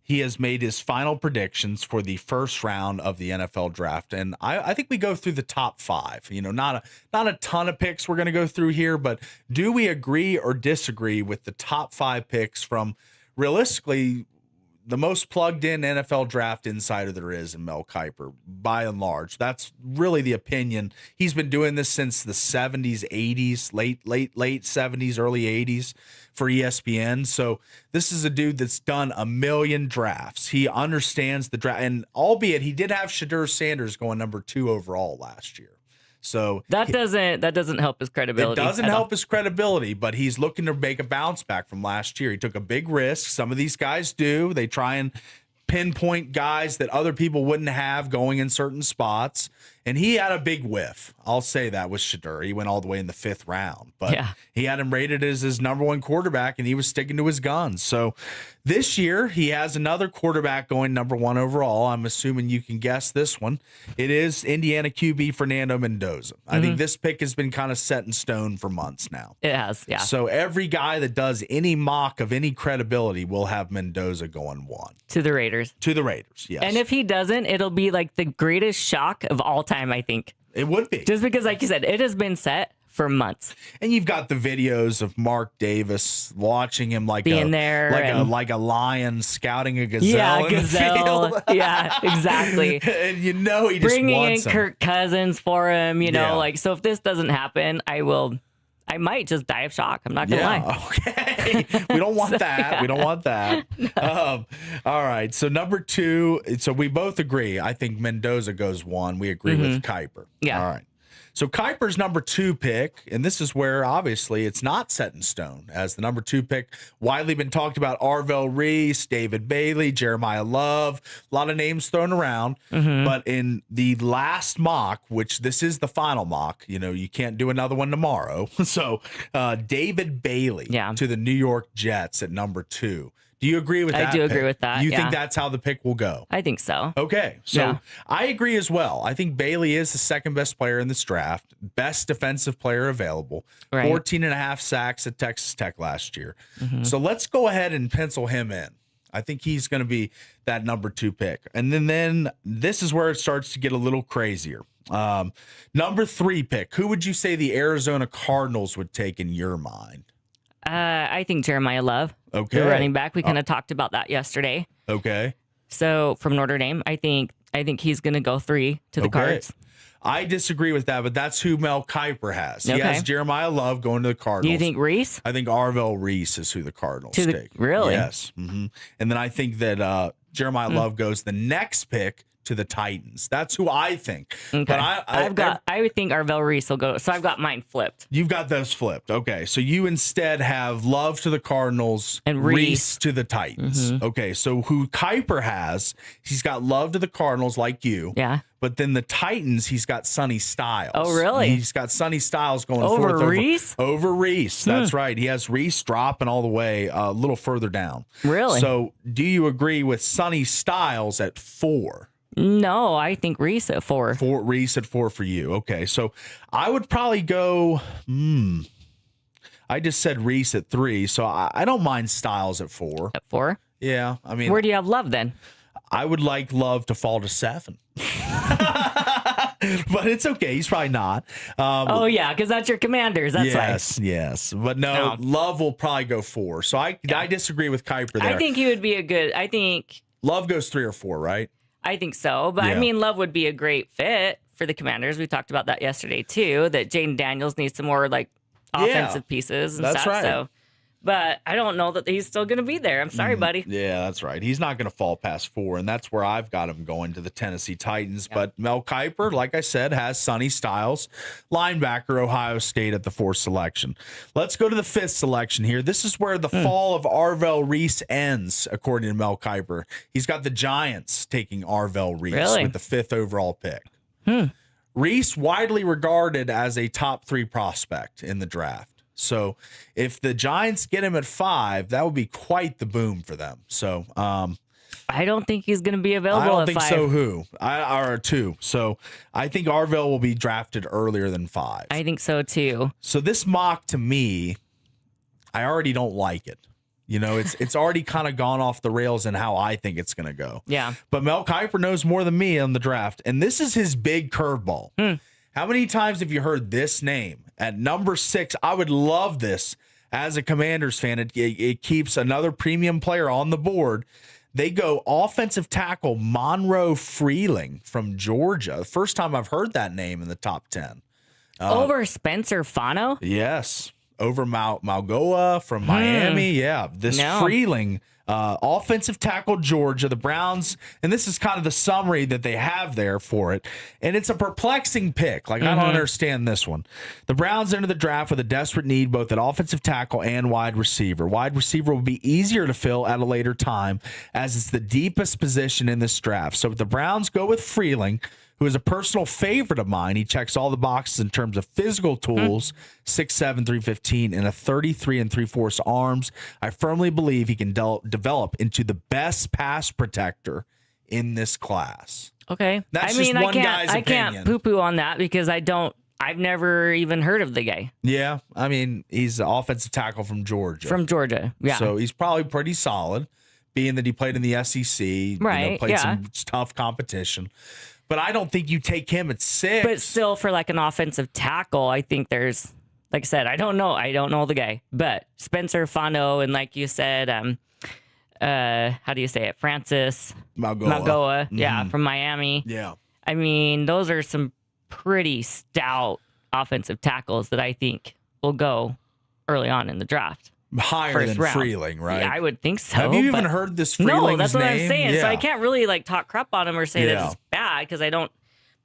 A: He has made his final predictions for the first round of the NFL draft. And I think we go through the top 5. Not a ton of picks we're going to go through here, but do we agree or disagree with the top 5 picks from realistically the most plugged in NFL draft insider there is in Mel Kiper, by and large? That's really the opinion. He's been doing this since the 70s, 80s, late 70s, early 80s for ESPN. So this is a dude that's done a million drafts. He understands the draft, and albeit he did have Shadur Sanders going number 2 overall last year. So
B: that doesn't help his credibility.
A: It doesn't help his credibility, but he's looking to make a bounce back from last year. He took a big risk. Some of these guys do. They try and pinpoint guys that other people wouldn't have going in certain spots. And he had a big whiff. I'll say that with Shadur. He went all the way in the 5th round, but he had him rated as his number 1 quarterback, and he was sticking to his guns. So this year he has another quarterback going number 1 overall. I'm assuming you can guess this one. It is Indiana QB Fernando Mendoza. I think this pick has been kind of set in stone for months now.
B: It has, yeah.
A: So every guy that does any mock of any credibility will have Mendoza going 1.
B: To the Raiders.
A: To the Raiders, yes.
B: And if he doesn't, it'll be like the greatest shock of all time, I think.
A: It would be.
B: Just because, like you said, it has been set for months.
A: And you've got the videos of Mark Davis watching him like
B: being there,
A: like a lion scouting a gazelle.
B: Yeah,
A: in
B: gazelle.
A: The field.
B: Yeah, exactly.
A: And he just
B: bringing
A: wants
B: in Kirk Cousins for him. So if this doesn't happen, I might just die of shock. I'm not gonna lie.
A: Okay. We don't want that. Yeah. We don't want that. No. All right. So number 2. So we both agree. I think Mendoza goes 1. We agree with Kiper.
B: Yeah.
A: All right. So Kiper's number 2 pick, and this is where obviously it's not set in stone. As the number 2 pick, widely been talked about Arvell Reese, David Bailey, Jeremiah Love, a lot of names thrown around. But in the last mock, which this is the final mock, you can't do another one tomorrow. So David Bailey to the New York Jets at number 2. Do you agree with that?
B: I do agree with that.
A: You think that's how the pick will go?
B: I think so.
A: Okay. So I agree as well. I think Bailey is the second best player in this draft, best defensive player available, 14 and a half sacks at Texas Tech last year. So let's go ahead and pencil him in. I think he's going to be that number 2 pick. And then this is where it starts to get a little crazier. Number 3 pick. Who would you say the Arizona Cardinals would take in your mind?
B: I think Jeremiah Love, the running back. We kind of talked about that yesterday.
A: Okay.
B: So from Notre Dame, I think he's going to go 3 to the Cards.
A: I disagree with that, but that's who Mel Kiper has. He has Jeremiah Love going to the Cardinals.
B: Do you think Reese?
A: I think Arvell Reese is who the Cardinals take.
B: Really?
A: Yes. And then I think that Jeremiah Love goes the next pick to the Titans. That's who I think.
B: Okay.
A: But
B: I would think Arvell Reese will go. So I've got mine flipped.
A: You've got those flipped. Okay. So you instead have Love to the Cardinals
B: and
A: Reese to the Titans. Okay. So who Kiper has, he's got Love to the Cardinals like you.
B: Yeah.
A: But then the Titans, he's got Sonny Styles.
B: Oh, really?
A: He's got Sonny Styles going
B: over Reese?
A: Over Reese. That's right. He has Reese dropping all the way a little further down.
B: Really?
A: So do you agree with Sonny Styles at 4?
B: No, I think Reese at 4.
A: Reese at 4 for you. Okay, so I would probably go. I just said Reese at 3, so I don't mind Styles at 4.
B: At 4?
A: Yeah, I mean,
B: Where do you have Love then?
A: I would like Love to fall to 7. But it's okay. He's probably not.
B: Oh, yeah, because that's your Commanders. That's right.
A: Yes. But no, Love will probably go 4. So I disagree with Kuiper there.
B: I think he would be I think
A: Love goes 3 or 4, right?
B: I think so. But I mean, Love would be a great fit for the Commanders. We talked about that yesterday, too, that Jaden Daniels needs some more, like, offensive pieces and stuff.
A: Right.
B: So, but I don't know that he's still going to be there. I'm sorry, buddy.
A: Yeah, that's right. He's not going to fall past 4, and that's where I've got him going to the Tennessee Titans. Yeah. But Mel Kiper, like I said, has Sonny Styles, linebacker, Ohio State at the 4th selection. Let's go to the 5th selection here. This is where the fall of Arvell Reese ends, according to Mel Kiper. He's got the Giants taking Arvell Reese with the 5th overall pick. Reese, widely regarded as a top 3 prospect in the draft. So if the Giants get him at 5, that would be quite the boom for them. So
B: I don't think he's going to be available
A: I don't
B: at
A: think
B: 5.
A: so. Or 2. So I think Arvell will be drafted earlier than 5.
B: I think so too.
A: So this mock, to me, I already don't like it. You know, it's already kind of gone off the rails in how I think it's going to go.
B: Yeah.
A: But Mel Kiper knows more than me on the draft, and this is his big curveball. How many times have you heard this name? At number 6, I would love this as a Commanders fan. It keeps another premium player on the board. They go offensive tackle Monroe Freeling from Georgia. The first time I've heard that name in the top 10.
B: Over Spencer Fano?
A: Yes. Over Malgoa from Miami. Yeah. This Freeling, offensive tackle Georgia, the Browns. And this is kind of the summary that they have there for it. And it's a perplexing pick. Like, I don't understand this one. The Browns enter the draft with a desperate need both at offensive tackle and wide receiver. Wide receiver will be easier to fill at a later time as it's the deepest position in this draft. So the Browns go with Freeling, who is a personal favorite of mine. He checks all the boxes in terms of physical tools, 6'7", 315, and a 33 3/4 arms. I firmly believe he can develop into the best pass protector in this class.
B: Okay.
A: That's
B: I can't poo-poo on that because I've never even heard of the guy.
A: Yeah. I mean, he's an offensive tackle from Georgia.
B: Yeah.
A: So he's probably pretty solid, being that he played in the SEC,
B: right?
A: Played some tough competition. But I don't think you take him at 6.
B: But still, for like an offensive tackle, I think there's, like I said, I don't know the guy. But Spencer Fano and, like you said, how do you say it? Francis Malgoa, from Miami.
A: Yeah.
B: I mean, those are some pretty stout offensive tackles that I think will go early on in the draft.
A: Higher than Freeling, right?
B: Yeah, I would think so.
A: Have you even heard this Freeling's name?
B: No, that's what I'm saying.
A: Yeah.
B: So I can't really like talk crap on him or say that he's bad because I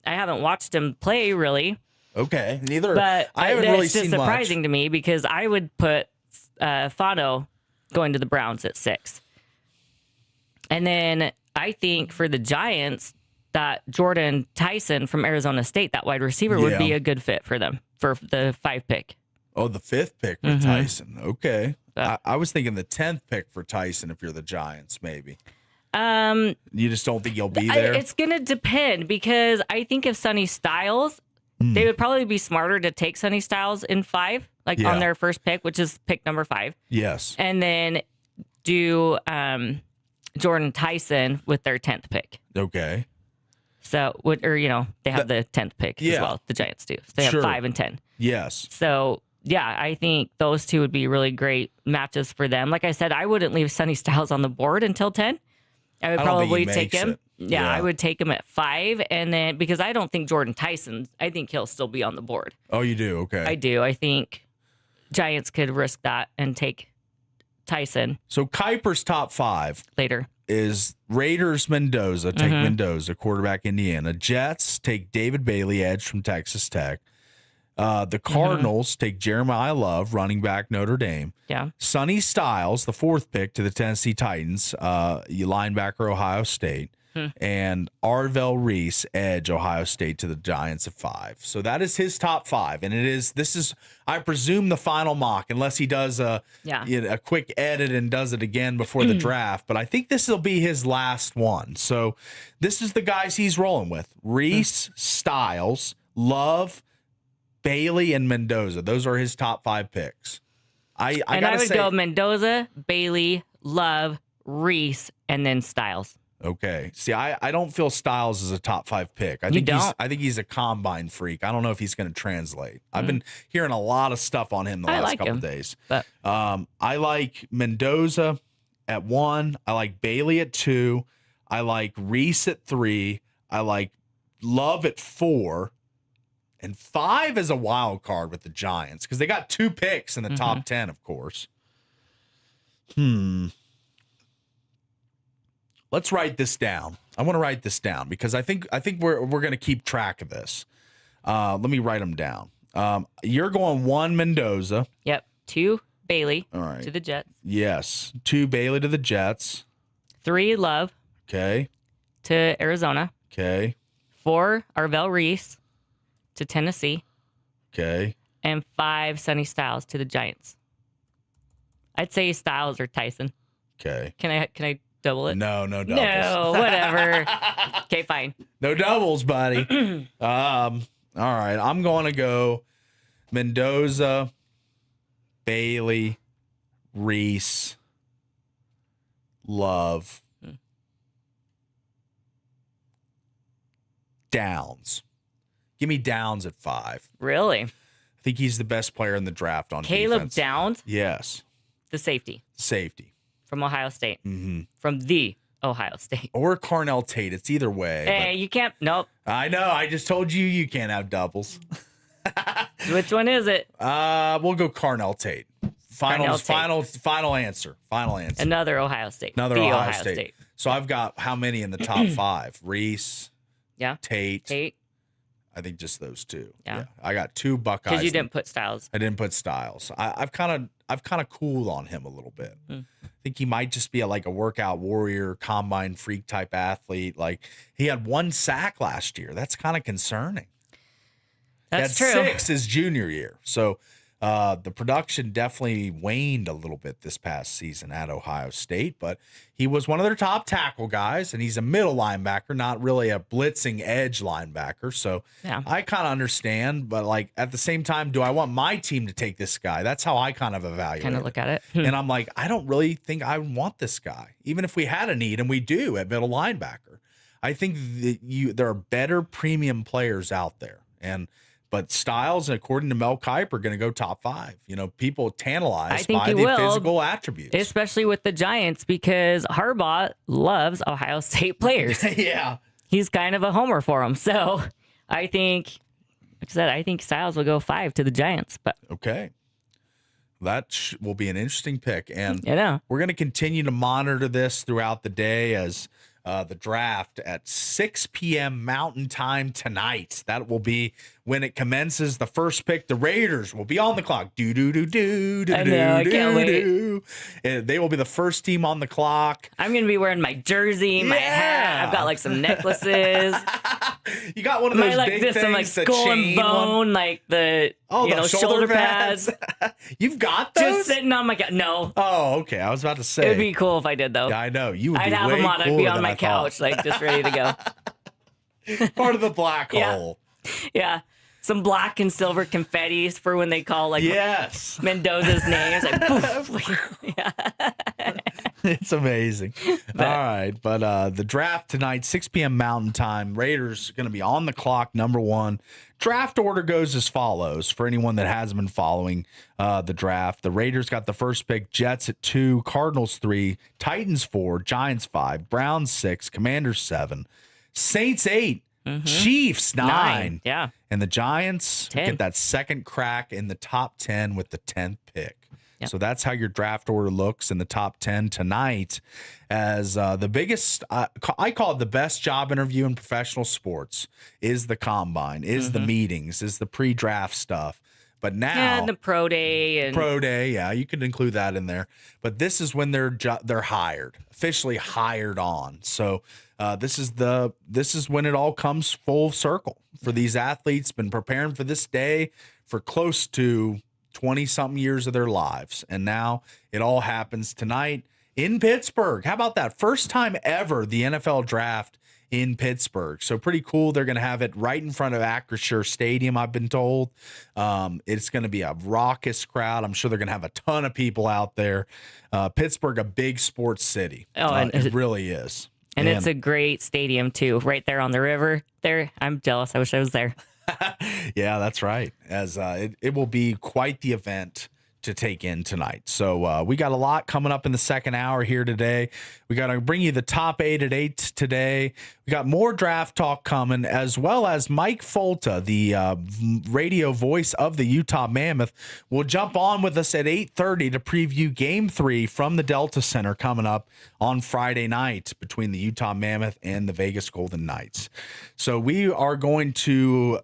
B: haven't watched him play really.
A: Okay, neither.
B: But
A: I haven't really seen
B: just surprising to me because I would put Fano going to the Browns at 6. And then I think for the Giants that Jordan Tyson from Arizona State, that wide receiver, would be a good fit for them for the 5 pick.
A: Oh, the 5th pick for Tyson. Okay. I was thinking the 10th pick for Tyson if you're the Giants, maybe. You just don't think he'll be there?
B: It's going to depend because I think if Sonny Styles, they would probably be smarter to take Sonny Styles in 5, on their first pick, which is pick number 5.
A: Yes.
B: And then do Jordan Tyson with their 10th pick.
A: Okay.
B: So, they have the 10th pick as well. The Giants do. So they have 5 and 10.
A: Yes.
B: So, yeah, I think those two would be really great matches for them. Like I said, I wouldn't leave Sonny Styles on the board until 10. I would probably take him. Yeah, I would take him at 5. And then, because I don't think Jordan Tyson, I think he'll still be on the board.
A: Oh, you do? Okay.
B: I do. I think Giants could risk that and take Tyson.
A: So Kiper's top 5
B: later
A: is Raiders Mendoza, take Mendoza, quarterback Indiana. Jets take David Bailey, edge from Texas Tech. The Cardinals take Jeremiah Love, running back Notre Dame.
B: Yeah.
A: Sonny Styles, the 4th pick to the Tennessee Titans, linebacker Ohio State. And Arvell Reese, edge Ohio State to the Giants at 5. So that is his top 5. And this is, I presume, the final mock, unless he does a quick edit and does it again before the draft. But I think this will be his last one. So this is the guys he's rolling with. Reese, Styles, Love, Bailey, and Mendoza. Those are his top 5 picks. I
B: and
A: gotta
B: I would
A: say,
B: go Mendoza, Bailey, Love, Reese, and then Styles.
A: okay. See, I don't feel Styles is a top 5 pick. I think he's a combine freak. I don't know if he's going to translate. I've been hearing a lot of stuff on him the last couple days.
B: But
A: I like Mendoza at 1. I like Bailey at 2. I like Reese at 3. I like Love at 4. And 5 is a wild card with the Giants because they got 2 picks in the top 10, of course. Let's write this down. I want to write this down because I think we're going to keep track of this. Let me write them down. You're going 1 Mendoza.
B: Yep. 2 Bailey.
A: All right.
B: To the Jets.
A: Yes. 2 Bailey to the Jets.
B: 3 Love.
A: Okay.
B: To Arizona.
A: Okay.
B: 4 Arvell Reese to Tennessee.
A: Okay.
B: And 5 Sonny Styles to the Giants. I'd say Styles or Tyson.
A: Okay.
B: Can I double it?
A: No doubles.
B: No, whatever. Okay, fine.
A: No doubles, buddy. All right. I'm going to go Mendoza, Bailey, Reese, Love, Downs. Give me Downs at 5.
B: Really?
A: I think he's the best player in the draft on
B: Caleb
A: defense.
B: Downs?
A: Yes.
B: The safety.
A: Safety.
B: From Ohio State. From the Ohio State.
A: Or Carnell Tate. It's either way.
B: Hey, you can't. Nope.
A: I know. I just told you can't have doubles.
B: Which one is it?
A: We'll go Carnell Tate. Final answer. Final answer.
B: Another Ohio State.
A: Another
B: The
A: Ohio State. So I've got how many in the top 5? Reese.
B: Yeah.
A: Tate. I think just those 2.
B: Yeah.
A: I got 2 Buckeyes.
B: Because you didn't put Styles.
A: I didn't put Styles. I've kind of cooled on him a little bit. I think he might just be like a workout warrior, combine freak type athlete. Like he had 1 sack last year. That's kind of concerning.
B: That's
A: he had
B: true.
A: 6 his junior year. So the production definitely waned a little bit this past season at Ohio State, but he was one of their top tackle guys, and he's a middle linebacker, not really a blitzing edge linebacker. So
B: Yeah.
A: I kind of understand, but like at the same time, do I want my team to take this guy? That's how I kind of evaluate
B: Kind of
A: it.
B: look at it.
A: And I'm like, I don't really think I want this guy, even if we had a need, and we do at middle linebacker. I think that there are better premium players out there, but Styles, according to Mel Kipe, are going to go top 5. You know, people tantalized by the physical attributes,
B: especially with the Giants, because Harbaugh loves Ohio State players.
A: Yeah,
B: he's kind of a homer for them. So I think, like I said, I think Styles will go 5 to the Giants. But
A: okay. That will be an interesting pick. And
B: we're
A: going to continue to monitor this throughout the day as the draft at 6 p.m. Mountain Time tonight. That will be when it commences. The first pick, the Raiders, will be on the clock. I
B: know, I can't wait.
A: They will be the first team on the clock.
B: I'm going to be wearing my jersey, my hat. I've got like some necklaces.
A: You got one of those big things,
B: some like skull and bone, like the shoulder pads.
A: You've got those?
B: Just sitting on my no.
A: Oh, okay. I was about to say.
B: It'd be cool if I did though.
A: Yeah, I know. You would
B: I'd
A: be
B: have
A: way
B: them on. I'd be
A: cooler
B: on
A: than
B: my
A: I
B: couch,
A: thought.
B: like just ready to go.
A: Part of the black
B: Yeah.
A: hole.
B: Yeah. Some black and silver confettis for when they call like Mendoza's name. It's like poof. Yeah.
A: It's amazing. All right. But the draft tonight, 6 p.m. Mountain Time. Raiders going to be on the clock, number 1. Draft order goes as follows for anyone that hasn't been following the draft. The Raiders got the first pick, Jets at 2, Cardinals 3, Titans 4, Giants 5, Browns 6, Commanders 7, Saints 8, Chiefs 9.
B: Yeah.
A: And the Giants
B: 10.
A: get that second crack in the top 10 with the 10th pick.
B: Yep.
A: So that's how your draft order looks in the top 10 tonight as the biggest, I call it the best job interview in professional sports is the combine, is the meetings, is the pre-draft stuff. But now
B: and the pro day
A: yeah, you could include that in there. But this is when they're hired, officially hired on. So this is when it all comes full circle for these athletes. Been preparing for this day for close to 20-something years of their lives, and now it all happens tonight in Pittsburgh. How about that? First time ever the NFL draft in Pittsburgh. So pretty cool. They're going to have it right in front of Acrisure Stadium, I've been told. It's going to be a raucous crowd. I'm sure they're going to have a ton of people out there. Pittsburgh, a big sports city. And it really is.
B: And it's a great stadium, too, right there on the river. There, I'm jealous. I wish I was there.
A: Yeah, that's right. As it will be quite the event to take in tonight. So we got a lot coming up in the second hour here today. We got to bring you the top 8 at 8 today. We got more draft talk coming, as well as Mike Folta, the radio voice of the Utah Mammoth, will jump on with us at 8:30 to preview Game 3 from the Delta Center coming up on Friday night between the Utah Mammoth and the Vegas Golden Knights. So we are going to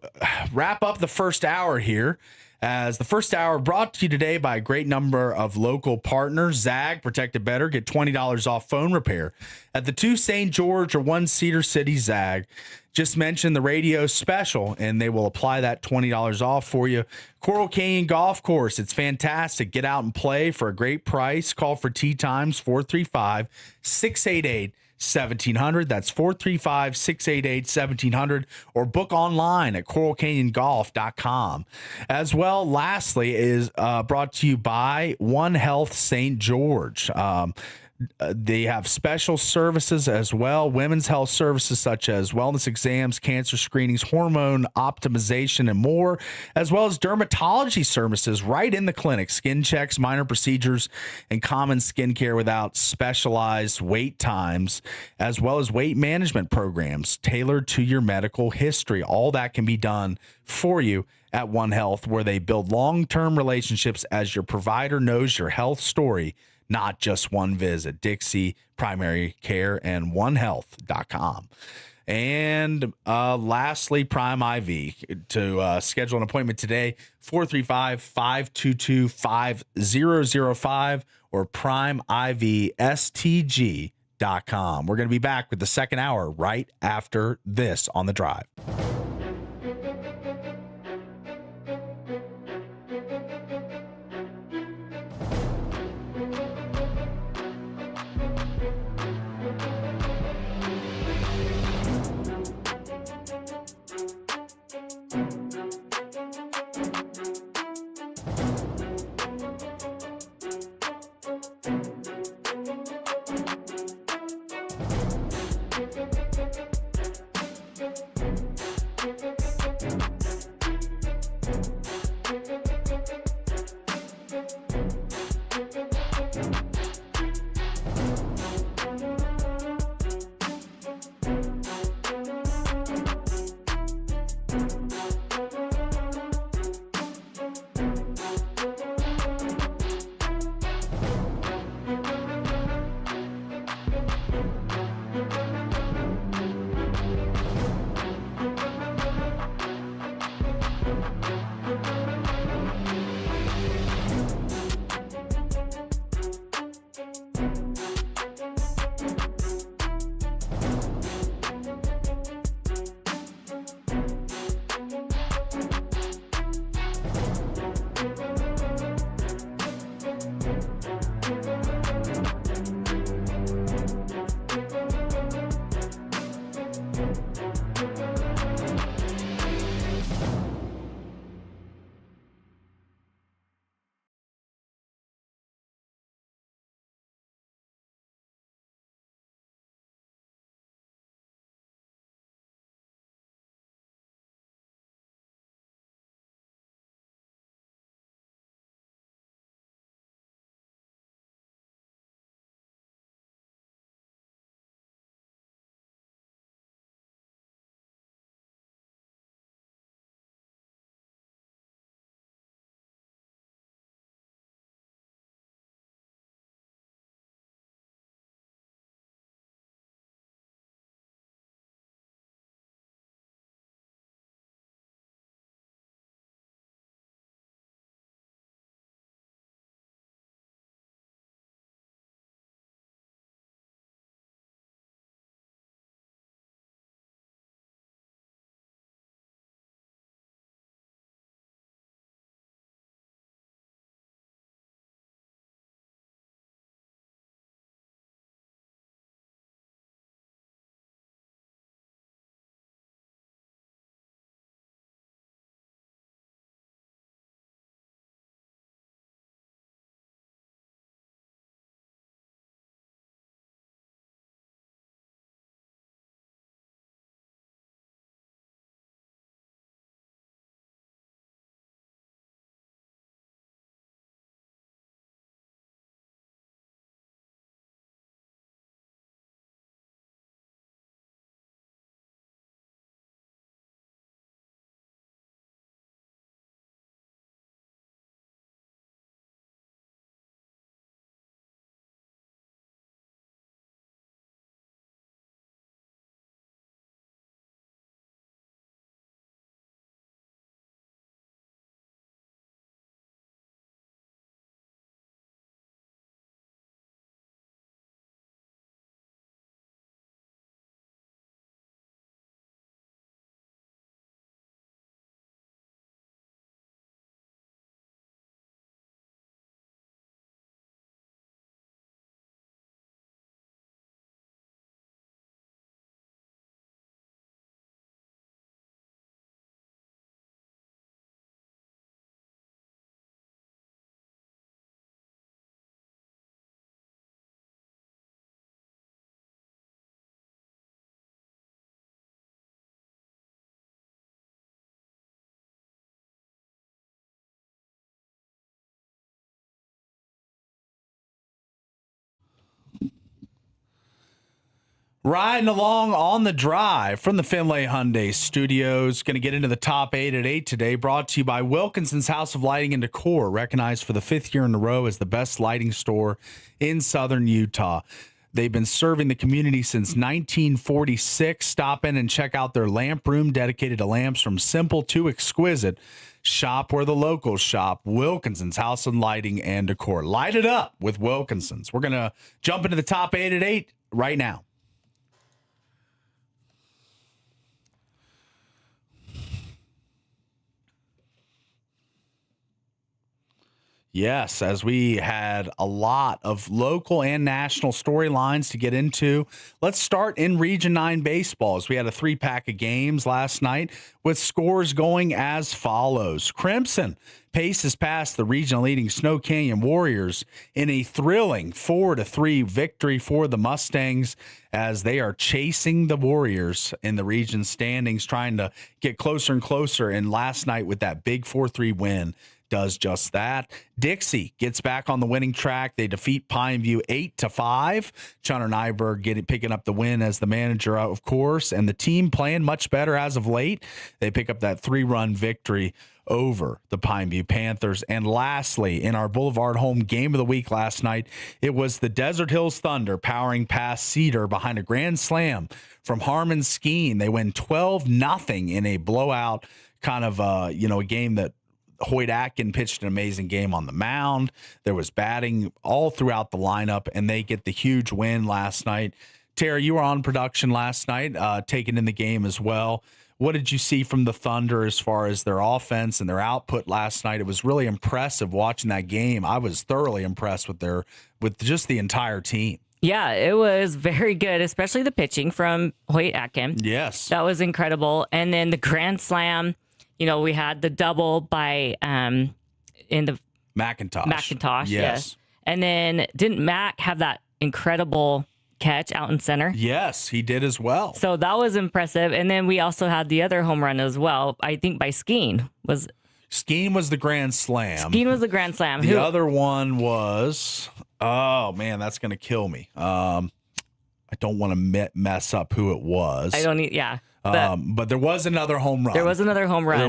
A: wrap up the first hour here, as the first hour brought to you today by a great number of local partners. Zag, Protect It Better, get $20 off phone repair at the 2 St. George or 1 Cedar City Zag. Just mention the radio special and they will apply that $20 off for you. Coral Canyon Golf Course, it's fantastic. Get out and play for a great price. Call for tee times 435-688-1700. That's 435-688-1700, or book online at coralcanyongolf.com. As well, lastly, is brought to you by One Health St. George. They have special services as well, women's health services such as wellness exams, cancer screenings, hormone optimization, and more, as well as dermatology services right in the clinic, skin checks, minor procedures, and common skincare without specialized wait times, as well as weight management programs tailored to your medical history. All that can be done for you at One Health, where they build long-term relationships as your provider knows your health story, not just one visit. Dixie Primary Care and onehealth.com. And lastly, Prime IV. To schedule an appointment today, 435-522-5005 or primevstg.com. We're going to be back with the second hour right after this on The Drive. Riding along on the drive from the Finlay Hyundai Studios. Going to get into the top 8 at 8 today. Brought to you by Wilkinson's House of Lighting and Decor, recognized for the 5th year in a row as the best lighting store in southern Utah. They've been serving the community since 1946. Stop in and check out their lamp room dedicated to lamps from simple to exquisite. Shop where the locals shop. Wilkinson's House of Lighting and Decor. Light it up with Wilkinson's. We're going to jump into the top 8 at 8 right now. Yes, as we had a lot of local and national storylines to get into. Let's start in Region 9 baseball, as we had a 3-pack of games last night with scores going as follows. Crimson paces past the regional leading Snow Canyon Warriors in a thrilling 4-3 victory for the Mustangs, as they are chasing the Warriors in the region standings, trying to get closer and closer. And last night with that big 4-3 win, does just that. Dixie gets back on the winning track. They defeat Pineview 8-5. Chunner Nyberg picking up the win as the manager, of course, and the team playing much better as of late. They pick up that 3-run victory over the Pineview Panthers. And lastly, in our Boulevard home game of the week last night, it was the Desert Hills Thunder powering past Cedar behind a grand slam from Harmon Skeen. They win 12-0 in a blowout, kind of a game that Hoyt Atkin pitched an amazing game on the mound. There was batting all throughout the lineup, and they get the huge win last night. Tara, you were on production last night, taking in the game as well. What did you see from the Thunder as far as their offense and their output last night? It was really impressive watching that game. I was thoroughly impressed with just the entire team.
B: Yeah, it was very good, especially the pitching from Hoyt Atkin.
A: Yes.
B: That was incredible. And then the grand slam, we had the double by in the McIntosh. Yes. And then didn't Mac have that incredible catch out in center?
A: Yes, he did as well.
B: So that was impressive. And then we also had the other home run as well. I think by Skeen was
A: the grand slam.
B: The
A: other one was, oh man, that's going to kill me. I don't want to mess up who it was. But there was another home run.
B: There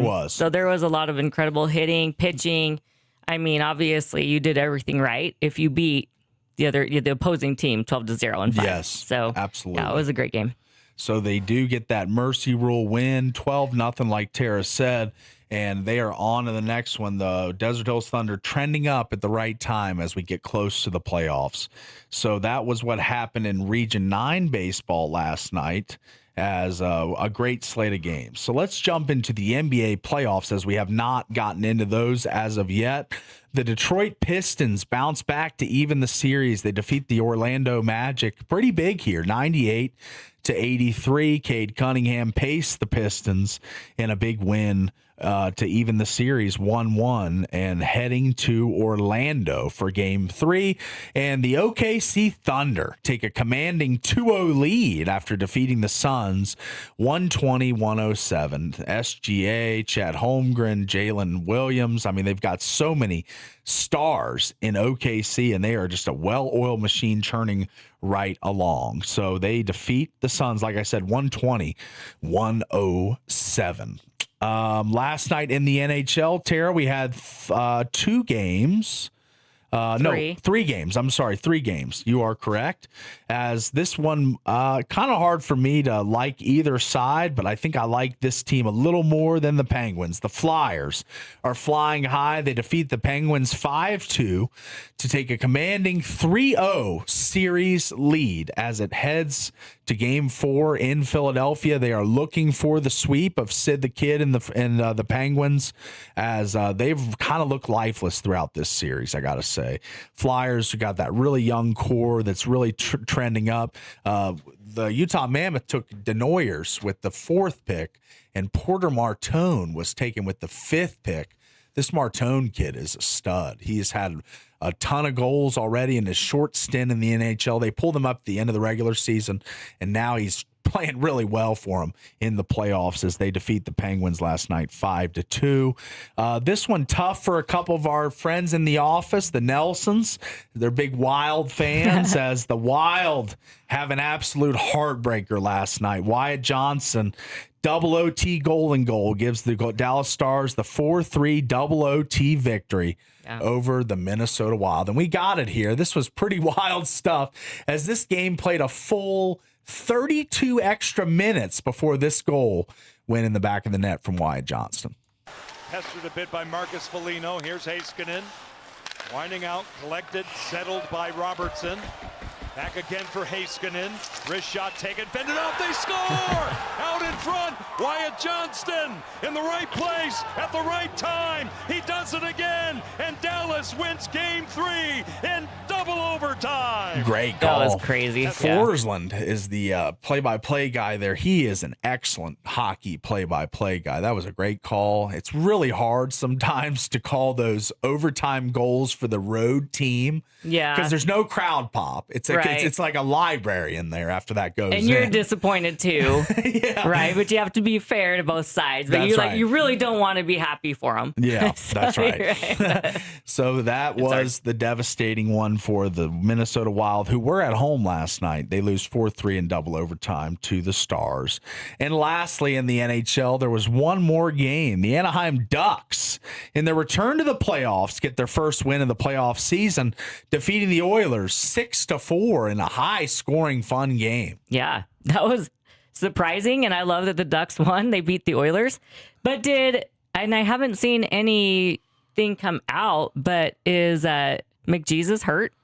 B: was.
A: So
B: there was a lot of incredible hitting, pitching. I mean, obviously, you did everything right if you beat the opposing team 12-0 and 5.
A: Yes,
B: so
A: absolutely.
B: Yeah, it was a great game.
A: So they do get that mercy rule win, 12-0, like Tara said, and they are on to the next one. The Desert Hills Thunder trending up at the right time as we get close to the playoffs. So that was what happened in Region 9 baseball last night, as a great slate of games. So let's jump into the NBA playoffs, as we have not gotten into those as of yet. The Detroit Pistons bounce back to even the series. They defeat the Orlando Magic pretty big here, 98-83. Cade Cunningham paced the Pistons in a big win to even the series 1-1, and heading to Orlando for Game 3. And the OKC Thunder take a commanding 2-0 lead after defeating the Suns 120-107. SGA, Chad Holmgren, Jalen Williams. I mean, they've got so many stars in OKC, and they are just a well-oiled machine churning right along. So they defeat the Suns, like I said, 120-107. Last night in the NHL, Tara, we had 2 games. Three games. I'm sorry, 3 games. You are correct. As this one, kind of hard for me to like either side, but I think I like this team a little more than the Penguins. The Flyers are flying high. They defeat the Penguins 5-2 to take a commanding 3-0 series lead as it heads to Game 4 in Philadelphia. They are looking for the sweep of Sid the Kid and the Penguins, as they've kind of looked lifeless throughout this series, I got to say. Flyers got that really young core that's really trending up. The Utah Mammoth took Denoyers with the 4th pick, and Porter Martone was taken with the 5th pick. This Martone kid is a stud. He's had a ton of goals already in his short stint in the NHL. They pulled him up at the end of the regular season, and now he's playing really well for them in the playoffs as they defeat the Penguins last night 5-2. This one tough for a couple of our friends in the office, the Nelsons. They're big Wild fans as the Wild have an absolute heartbreaker last night. Wyatt Johnson, double OT goal gives the Dallas Stars the 4-3 double OT victory over the Minnesota Wild. And we got it here. This was pretty wild stuff as this game played a full 32 extra minutes before this goal went in the back of the net from Wyatt Johnson.
I: Pestered a bit by Marcus Foligno. Here's Heiskanen. Winding out, collected, settled by Robertson. Back again for Heiskanen. Wrist shot taken, fended off, they score! Out in front, Wyatt Johnston in the right place at the right time. He does it again, and Dallas wins game 3 in double overtime.
A: Great goal.
B: That was crazy.
A: Forsland is the play-by-play guy there. He is an excellent hockey play-by-play guy. That was a great call. It's really hard sometimes to call those overtime goals for the road team.
B: Yeah.
A: Because there's no crowd pop. It's a,
B: Right.
A: it's like a library in there after that goes in.
B: And you're disappointed too.
A: Yeah.
B: Right? But you have to be fair to both sides. But
A: That's
B: you
A: right.
B: you really don't want to be happy for them.
A: Yeah,
B: So
A: that's right.
B: you're right.
A: So that was the devastating one for the Minnesota Wild, who were at home last night. They lose 4-3 in double overtime to the Stars. And lastly, in the NHL, there was one more game. The Anaheim Ducks, in their return to the playoffs, get their first win in the playoff season, defeating the Oilers 6-4 in a high-scoring, fun game.
B: Yeah, that was surprising, and I love that the Ducks won. They beat the Oilers. But and I haven't seen anything come out, but is McJesus hurt?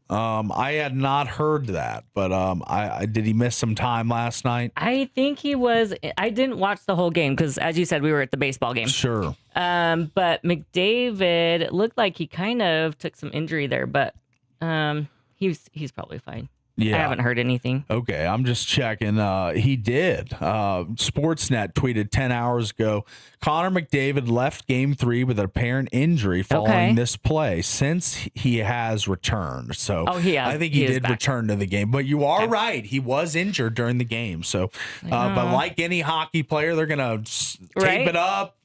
A: I had not heard that, but I did he miss some time last night?
B: I think he was. I didn't watch the whole game because, as you said, we were at the baseball game.
A: Sure.
B: But McDavid looked like he kind of took some injury there, but he's probably fine.
A: Yeah.
B: I haven't heard anything.
A: Okay, I'm just checking. He did. Sportsnet tweeted 10 hours ago, Connor McDavid left game 3 with an apparent injury following this play since he has returned. So I think he did return to the game. But you are right. He was injured during the game. So, but like any hockey player, they're going to tape it up,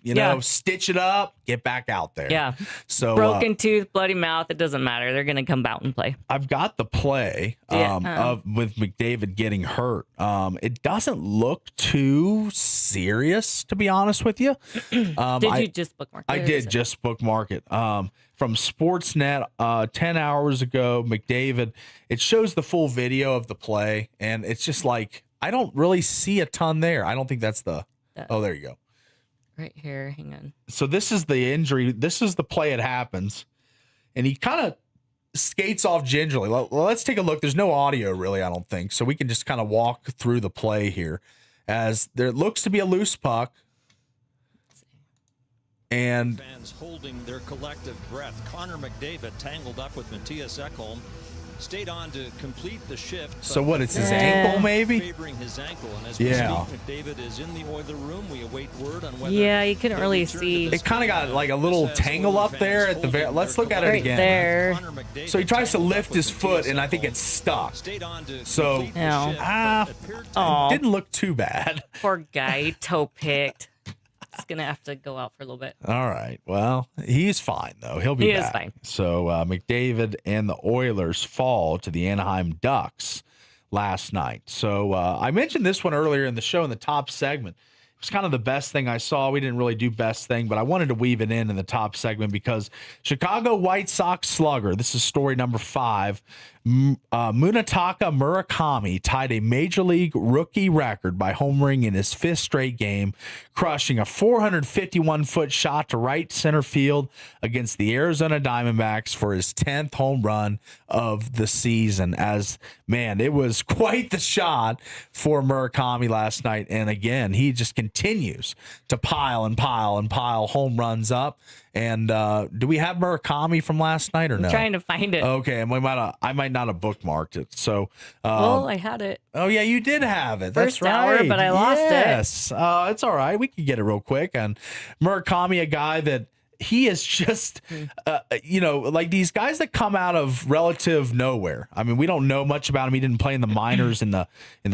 A: stitch it up, get back out there.
B: Yeah.
A: So
B: broken tooth, bloody mouth, it doesn't matter. They're going to come out and play.
A: I've got the play with McDavid getting hurt. It doesn't look too serious, to be honest with you.
B: Did you just bookmark it?
A: I did just bookmark it. From Sportsnet 10 hours ago, McDavid, it shows the full video of the play, and it's just like, I don't really see a ton there. I don't think that's the... Oh, there you go.
B: Right here. Hang on.
A: So this is the injury. This is the play it happens. And he kind of skates off gingerly. Well, let's take a look. There's no audio really, I don't think. So we can just kind of walk through the play here as there looks to be a loose puck. And
J: fans holding their collective breath. Connor McDavid tangled up with Matthias Ekholm. Stayed on to complete the shift.
A: So what, it's his ankle maybe?
J: Favoring his ankle. And as we speak, McDavid is in the Oiler room. We await word on whether
B: you couldn't really see.
A: It kind of got like a little tangle up there at the very... Let's look at it again.
B: There.
A: So he tries to lift his foot, and I think it's stuck. So it didn't look too bad.
B: Poor guy, toe picked. He's going to have to go out for a little bit.
A: All right. Well, he's fine, though. He'll be back.
B: He is fine.
A: So McDavid and the Oilers fall to the Anaheim Ducks last night. So I mentioned this one earlier in the show in the top segment. It was kind of the best thing I saw. We didn't really do best thing, but I wanted to weave it in the top segment because Chicago White Sox slugger, this is story number 5, Munetaka Murakami tied a Major League rookie record by homering in his 5th straight game, crushing a 451-foot shot to right center field against the Arizona Diamondbacks for his 10th home run of the season. As, man, it was quite the shot for Murakami last night. And again, he just continues to pile and pile and pile home runs up. And do we have Murakami from last night or no?
B: I'm trying to find it.
A: Okay, and I might not have bookmarked it. So,
B: well, I had it.
A: Oh yeah, you did have it.
B: First
A: That's
B: hour,
A: right.
B: but I lost it.
A: Yes, it's all right. We could get it real quick. And Murakami, a guy that he is just, like these guys that come out of relative nowhere. I mean, we don't know much about him. He didn't play in the minors in the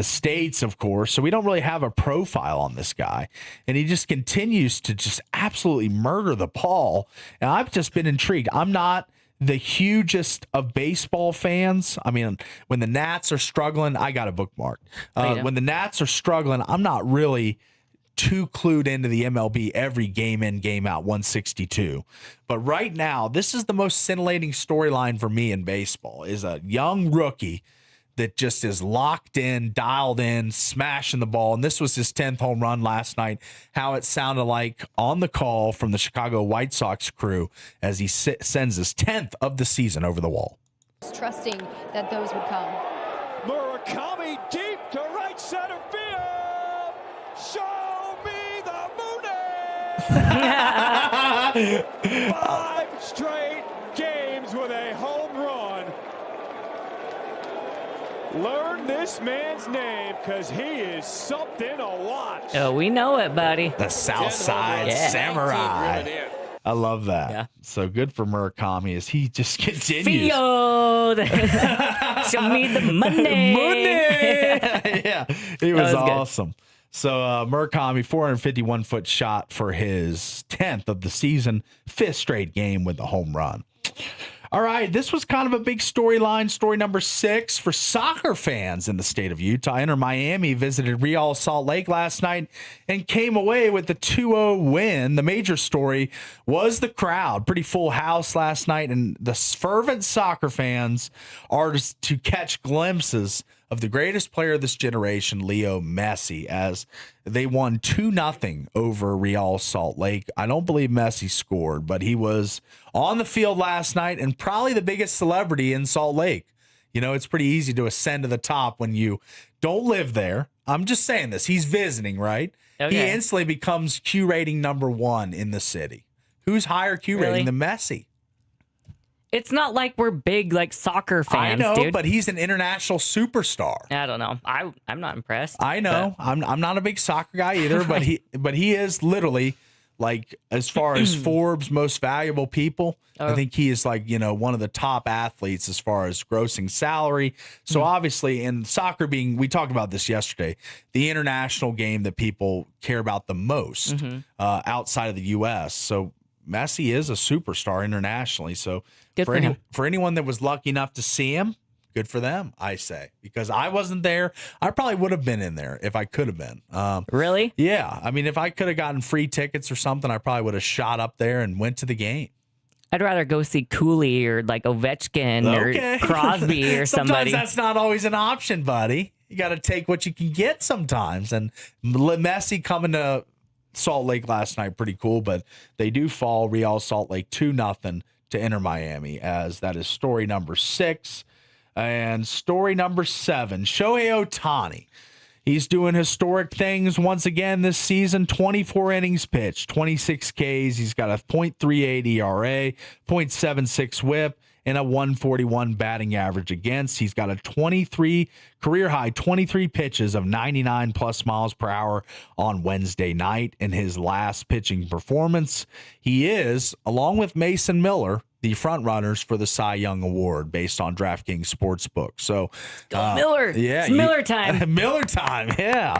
A: States, of course, so we don't really have a profile on this guy. And he just continues to just absolutely murder the ball. And I've just been intrigued. I'm not the hugest of baseball fans. I mean, when the Nats are struggling, I got a bookmark. When the Nats are struggling, I'm not really too clued into the MLB every game in, game out, 162. But right now, this is the most scintillating storyline for me in baseball, is a young rookie that just is locked in, dialed in, smashing the ball. And this was his 10th home run last night, how it sounded like on the call from the Chicago White Sox crew as he sends his 10th of the season over the wall.
K: Trusting that those would come.
I: Murakami deep to right center field. Show me the Mooney. 5 straight games with a home run. Learn this man's name, because he is something to watch.
B: Oh, we know it, buddy.
A: The Southside Samurai. I love that. Yeah. So good for Murakami as he just continues.
B: Field. Show me the money.
A: Yeah, he was awesome. Good. So Murakami, 451-foot shot for his 10th of the season, 5th straight game with the home run. All right, this was kind of a big storyline, story number 6 for soccer fans in the state of Utah. Inter Miami visited Real Salt Lake last night and came away with the 2-0 win. The major story was the crowd. Pretty full house last night, and the fervent soccer fans are to catch glimpses of the greatest player of this generation, Leo Messi, as they won 2-0 over Real Salt Lake. I don't believe Messi scored, but he was on the field last night and probably the biggest celebrity in Salt Lake. You know, it's pretty easy to ascend to the top when you don't live there. I'm just saying this. He's visiting, right? Okay. He instantly becomes Q rating number 1 in the city. Who's higher Q rating than Messi?
B: It's not like we're big like soccer fans,
A: I know,
B: dude.
A: But he's an international superstar.
B: I don't know. I'm not impressed.
A: I know. I'm not a big soccer guy either, but he is literally, like, as far as Forbes' most valuable people, I think he is, like, one of the top athletes as far as grossing salary. So obviously, in soccer being, we talked about this yesterday, the international game that people care about the most outside of the U.S. So Messi is a superstar internationally. So for anyone that was lucky enough to see him, good for them, I say, because I wasn't there. I probably would have been in there if I could have been.
B: Really?
A: Yeah. I mean, if I could have gotten free tickets or something, I probably would have shot up there and went to the game.
B: I'd rather go see Cooley or like Ovechkin or Crosby or somebody.
A: Sometimes that's not always an option, buddy. You got to take what you can get sometimes. And Messi coming to Salt Lake last night, pretty cool, but they do fall Real Salt Lake 2-0 to Inter Miami, as that is story number 6. And story number 7, Shohei Ohtani. He's doing historic things once again this season. 24 innings pitched, 26 Ks. He's got a .38 ERA, .76 WHIP, and a 141 batting average against. He's got a career high 23 pitches of 99 plus miles per hour on Wednesday night in his last pitching performance. He is, along with Mason Miller, the front runners for the Cy Young Award based on DraftKings Sportsbook. So,
B: Miller.
A: Yeah.
B: It's Miller time.
A: Miller time. Yeah.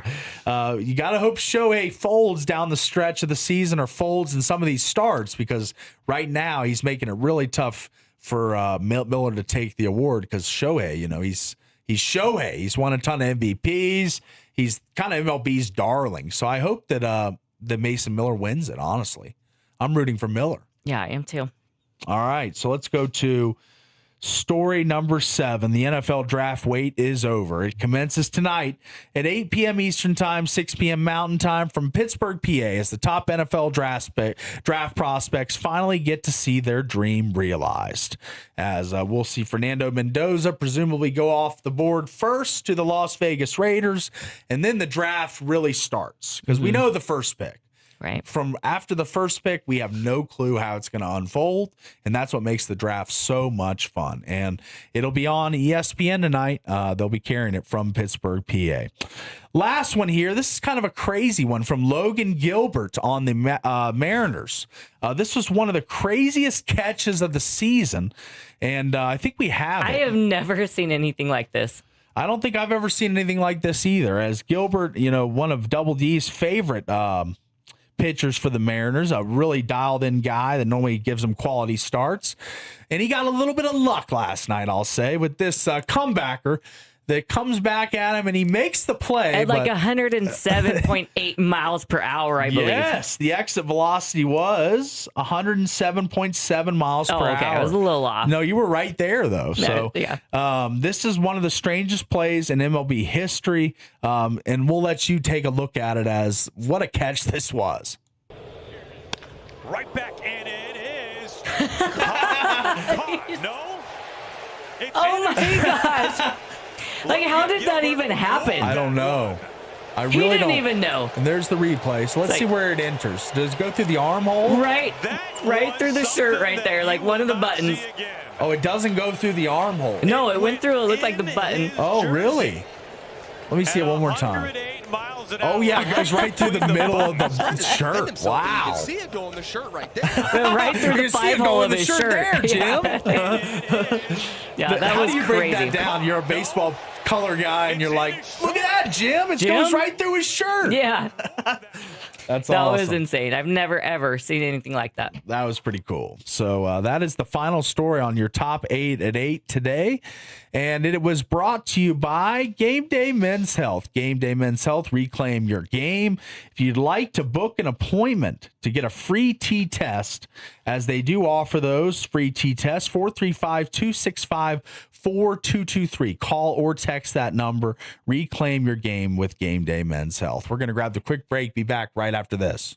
A: You got to hope Shohei folds down the stretch of the season, or folds in some of these starts, because right now he's making it really tough for Miller to take the award, because Shohei, he's Shohei. He's won a ton of MVPs. He's kind of MLB's darling. So I hope that Mason Miller wins it, honestly. I'm rooting for Miller.
B: Yeah, I am too.
A: All right, so let's go to story number 7. The NFL draft wait is over. It commences tonight at 8 p.m. Eastern Time, 6 p.m. Mountain Time from Pittsburgh, PA, as the top NFL draft prospects finally get to see their dream realized. As we'll see Fernando Mendoza presumably go off the board first to the Las Vegas Raiders, and then the draft really starts, because we know the first pick.
B: Right.
L: From after the first pick, we have no clue how it's going to unfold, and that's what makes the draft so much fun. And it'll be on ESPN tonight. They'll be carrying it from Pittsburgh, PA. Last one here. This is kind of a crazy one from Logan Gilbert on the Mariners. This was one of the craziest catches of the season, and I think we have it.
B: I have never seen anything like this.
L: I don't think I've ever seen anything like this either. As Gilbert, one of Double D's favorite pitchers for the Mariners, a really dialed in guy that normally gives them quality starts. And he got a little bit of luck last night, I'll say, with this comebacker that comes back at him and he makes the play.
B: At like 107.8 miles per hour, I believe.
L: Yes, the exit velocity was 107.7 miles per hour.
B: Okay, I was a little off.
L: No, you were right there, though. So
B: yeah.
L: This is one of the strangest plays in MLB history, and we'll let you take a look at it as what a catch this was.
I: Right back, and it is caught. No? It's
B: oh, my gosh. Like, how did that even happen?
L: I don't know. I
B: he
L: really
B: didn't
L: don't
B: even know.
L: And there's the replay. So let's see where it enters. Does it go through the armhole?
B: Right through the shirt right there, like one of the buttons.
L: Oh, it doesn't go through the armhole.
B: No, it went through. It looked like the button.
L: Oh, really? Let me see it one more time. Oh, yeah, it goes right through the middle of the shirt. Wow.
M: You can see it go in the shirt right there.
B: Right through the five hole of his shirt.
L: There, Jim.
B: Yeah, that
L: How
B: was
L: do you
B: crazy.
L: break that down? You're a baseball color guy, and you're like, look at that, Jim. It goes right through his shirt.
B: Yeah.
L: That's
B: that
L: awesome.
B: was insane. I've never, ever seen anything like that.
L: That was pretty cool. So that is the final story on your top 8 at 8 today. And it was brought to you by Game Day Men's Health. Game Day Men's Health, reclaim your game. If you'd like to book an appointment to get a free T-test, as they do offer those free T-tests, 435-265-4223. Call or text that number. Reclaim your game with Game Day Men's Health. We're going to grab the quick break. Be back right after this.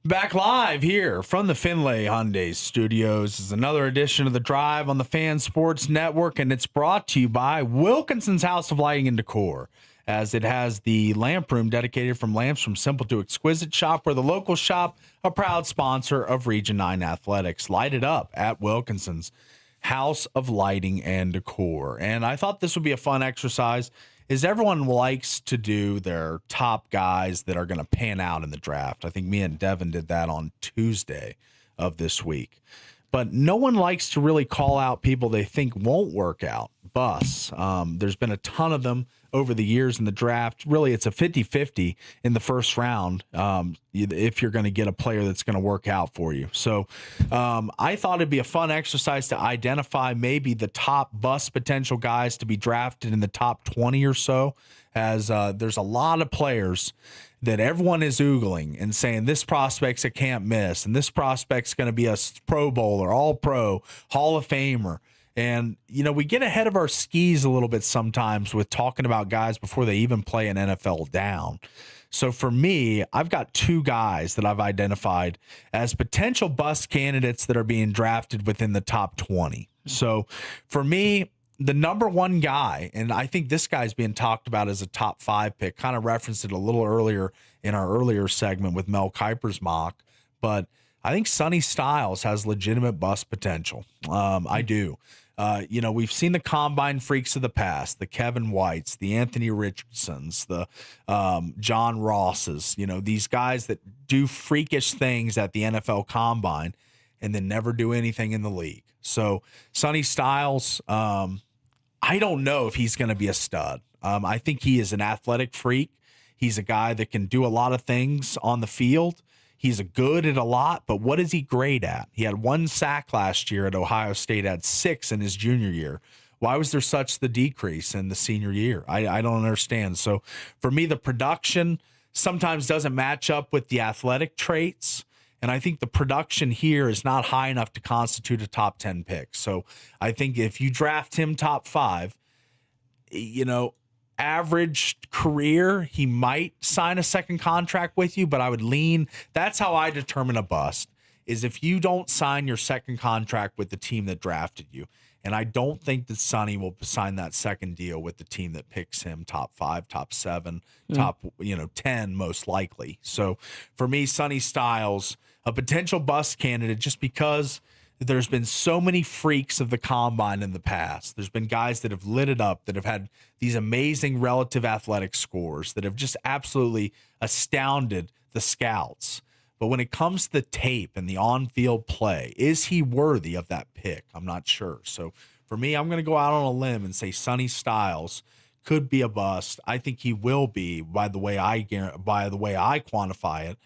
L: Back live here from the Finlay Hyundai Studios is another edition of The Drive on the Fan Sports Network, and it's brought to you by Wilkinson's House of Lighting and Decor, as it has the lamp room dedicated from lamps from simple to exquisite. Shop where the local shop, a proud sponsor of Region 9 Athletics. Light it up at Wilkinson's House of Lighting and Decor. And I thought this would be a fun exercise, is everyone likes to do their top guys that are going to pan out in the draft. I think me and Devin did that on Tuesday of this week. But no one likes to really call out people they think won't work out. Busts. There's been a ton of them over the years in the draft. Really, it's a 50-50 in the first round if you're going to get a player that's going to work out for you. So I thought it'd be a fun exercise to identify maybe the top bust potential guys to be drafted in the top 20 or so, as there's a lot of players that everyone is oogling and saying this prospect's a can't miss, and this prospect's going to be a Pro Bowler, All-Pro, Hall of Famer. And, you know, we get ahead of our skis a little bit sometimes with talking about guys before they even play an NFL down. So for me, I've got two guys that I've identified as potential bust candidates that are being drafted within the top 20. So for me, the number one guy, and I think this guy's being talked about as a top 5 pick, kind of referenced it a little earlier in our earlier segment with Mel Kiper's mock, but I think Sonny Styles has legitimate bust potential. I do. You know, we've seen the combine freaks of the past, the Kevin Whites, the Anthony Richardsons, the John Rosses, you know, these guys that do freakish things at the NFL combine and then never do anything in the league. So Sonny Styles, I don't know if he's going to be a stud. I think he is an athletic freak. He's a guy that can do a lot of things on the field. He's good at a lot, but what is he great at? He had 1 sack last year at Ohio State, had 6 in his junior year. Why was there such the decrease in the senior year? I don't understand. So for me, the production sometimes doesn't match up with the athletic traits. And I think the production here is not high enough to constitute a top 10 pick. So I think if you draft him top 5, you know, average career, he might sign a second contract with you, but I would lean, that's how I determine a bust, is if you don't sign your second contract with the team that drafted you. And I don't think that Sonny will sign that second deal with the team that picks him top 5, top 7, top 10 most likely. So for me, Sonny Styles, a potential bust candidate, just because there's been so many freaks of the combine in the past. There's been guys that have lit it up, that have had these amazing relative athletic scores, that have just absolutely astounded the scouts. But when it comes to the tape and the on-field play, is he worthy of that pick? I'm not sure. So for me, I'm going to go out on a limb and say Sonny Styles could be a bust. I think he will be by the way I quantify it,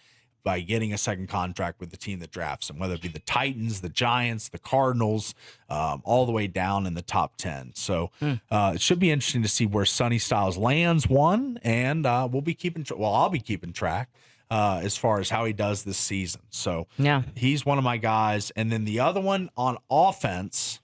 L: by getting a second contract with the team that drafts him, whether it be the Titans, the Giants, the Cardinals, all the way down in the top 10. So it should be interesting to see where Sonny Styles lands, one, and I'll be keeping track as far as how he does this season. So yeah, he's one of my guys. And then the other one on offense,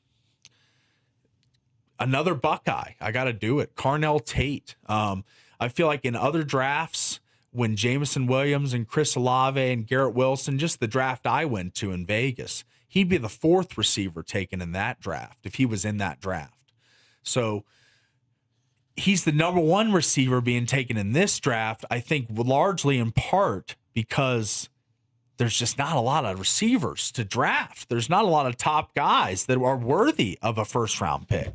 L: another Buckeye. I got to do it. Carnell Tate. I feel like in other drafts, when Jameson Williams and Chris Olave and Garrett Wilson, just the draft I went to in Vegas, he'd be the 4th receiver taken in that draft if he was in that draft. So he's the number 1 receiver being taken in this draft, I think largely in part because there's just not a lot of receivers to draft. There's not a lot of top guys that are worthy of a first-round pick.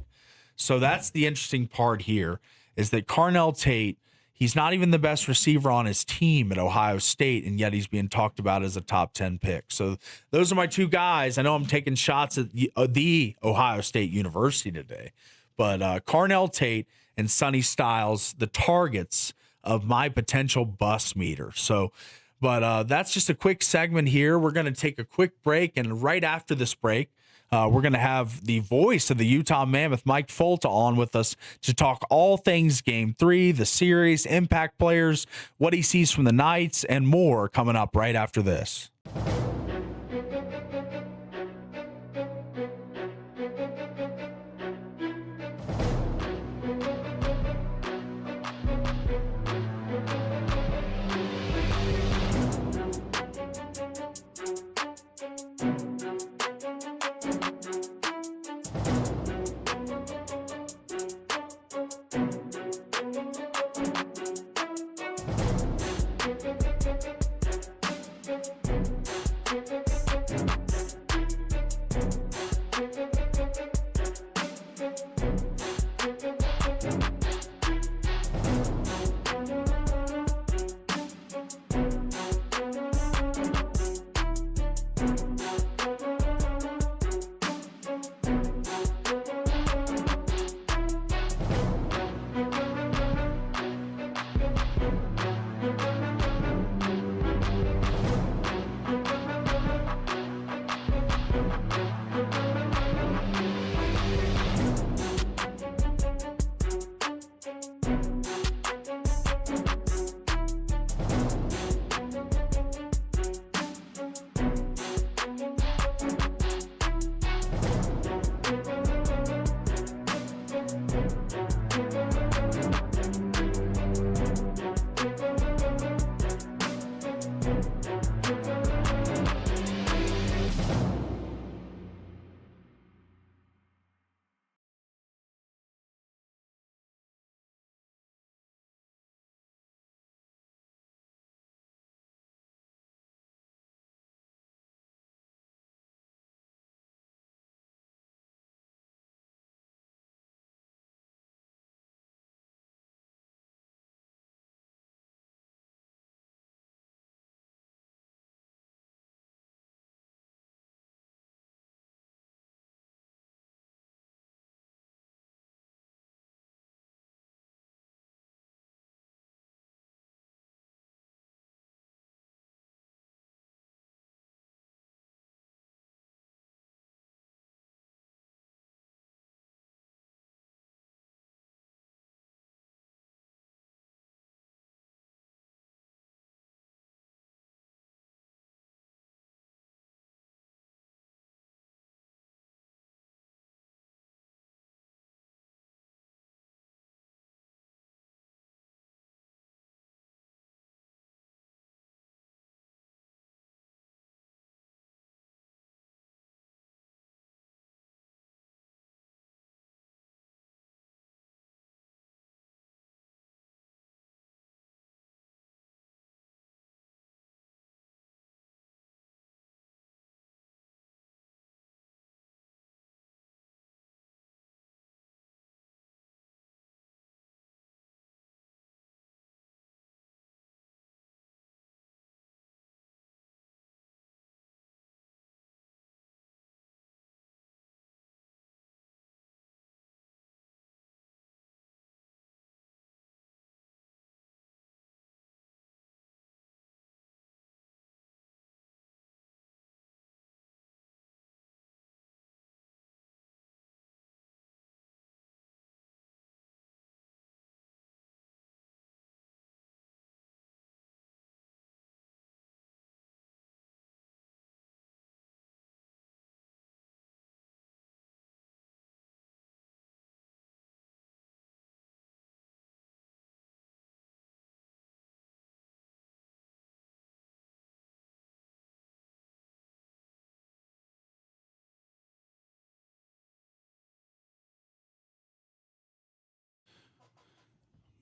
L: So that's the interesting part here, is that Carnell Tate, he's not even the best receiver on his team at Ohio State, and yet he's being talked about as a top 10 pick. So those are my two guys. I know I'm taking shots at the Ohio State University today, but Carnell Tate and Sonny Styles, the targets of my potential bust meter. So, but that's just a quick segment here. We're going to take a quick break, and right after this break, we're going to have the voice of the Utah Mammoth, Mike Folta, on with us to talk all things Game 3, the series, impact players, what he sees from the Knights, and more coming up right after this.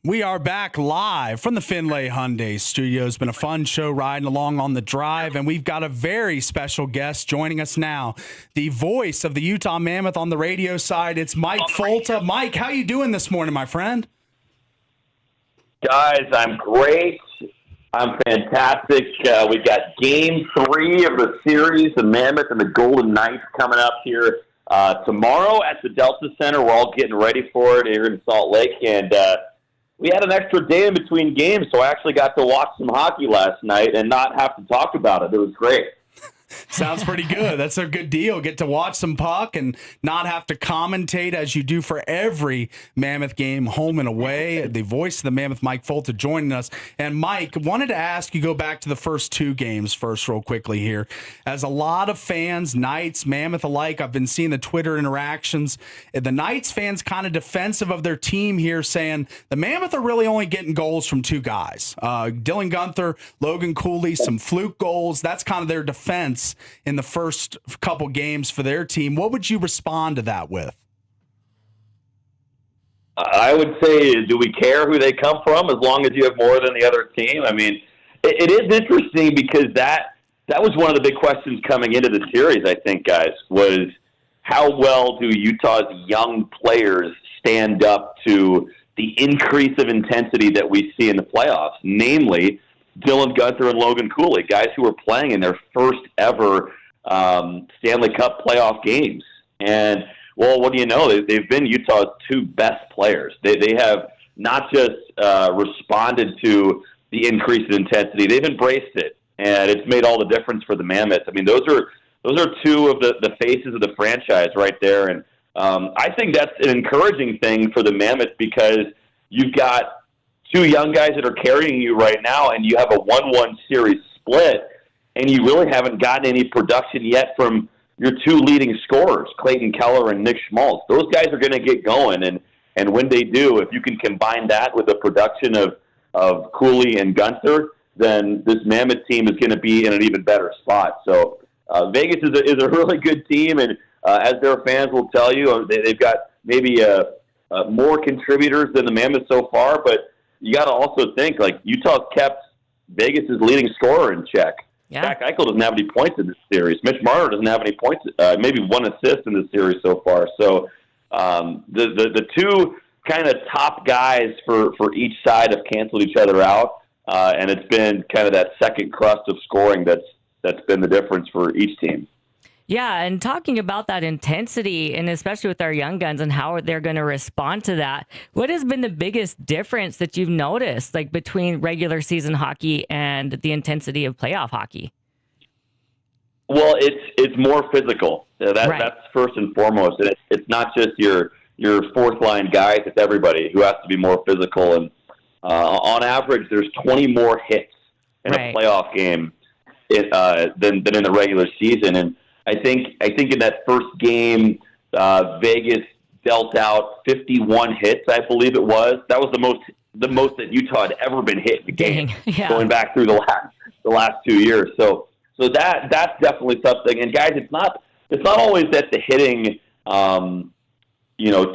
A: We are back live from the Finlay Hyundai studio. It's been a fun show riding along on the drive, and we've got a very special guest joining us now. The voice of the Utah Mammoth on the radio side, it's Mike Folta. Mike, how you doing this morning, my friend?
N: Guys, I'm great. I'm fantastic. We got Game 3 of the series, the Mammoth and the Golden Knights coming up here tomorrow at the Delta Center. We're all getting ready for it here in Salt Lake, and we had an extra day in between games, so I actually got to watch some hockey last night and not have to talk about it. It was great.
A: Sounds pretty good. That's a good deal. Get to watch some puck and not have to commentate as you do for every Mammoth game, home and away. The voice of the Mammoth, Mike Folta, joining us. And Mike, wanted to ask you, go back to the first two games first real quickly here. As a lot of fans, Knights, Mammoth alike, I've been seeing the Twitter interactions. The Knights fans kind of defensive of their team here, saying the Mammoth are really only getting goals from two guys. Dylan Guenther, Logan Cooley, some fluke goals. That's kind of their defense in the first couple games for their team. What would you respond to that with?
N: I would say, do we care who they come from as long as you have more than the other team? I mean, it is interesting because that was one of the big questions coming into the series, I think, guys, was how well do Utah's young players stand up to the increase of intensity that we see in the playoffs, namely Dylan Guenther and Logan Cooley, guys who were playing in their first ever Stanley Cup playoff games. And, well, what do you know? They've been Utah's two best players. They have not just responded to the increase in intensity, they've embraced it, and it's made all the difference for the Mammoths. I mean, those are two of the faces of the franchise right there. And I think that's an encouraging thing for the Mammoths because you've got two young guys that are carrying you right now, and you have a 1-1 series split, and you really haven't gotten any production yet from your two leading scorers, Clayton Keller and Nick Schmaltz. Those guys are going to get going, and when they do, if you can combine that with the production of Cooley and Guenther, then this Mammoth team is going to be in an even better spot. So Vegas is a really good team, and as their fans will tell you, they've got maybe more contributors than the Mammoth so far, but you got to also think, like, Utah's kept Vegas' leading scorer in check.
B: Yeah.
N: Jack Eichel doesn't have any points in this series. Mitch Marner doesn't have any points, maybe one assist in this series so far. So the two kind of top guys for each side have canceled each other out, and it's been kind of that second crust of scoring that's been the difference for each team.
B: Yeah, and talking about that intensity, and especially with our young guns and how they're going to respond to that, what has been the biggest difference that you've noticed, like between regular season hockey and the intensity of playoff hockey?
N: Well, it's more physical. That's first and foremost. And it's not just your fourth line guys; it's everybody who has to be more physical. And on average, there's 20 more hits in a playoff game than in the regular season. And I think in that first game, Vegas dealt out 51 hits, I believe it was. That was the most that Utah had ever been hit in a game, going back through the last 2 years. So that's definitely something. And guys, it's not always that the hitting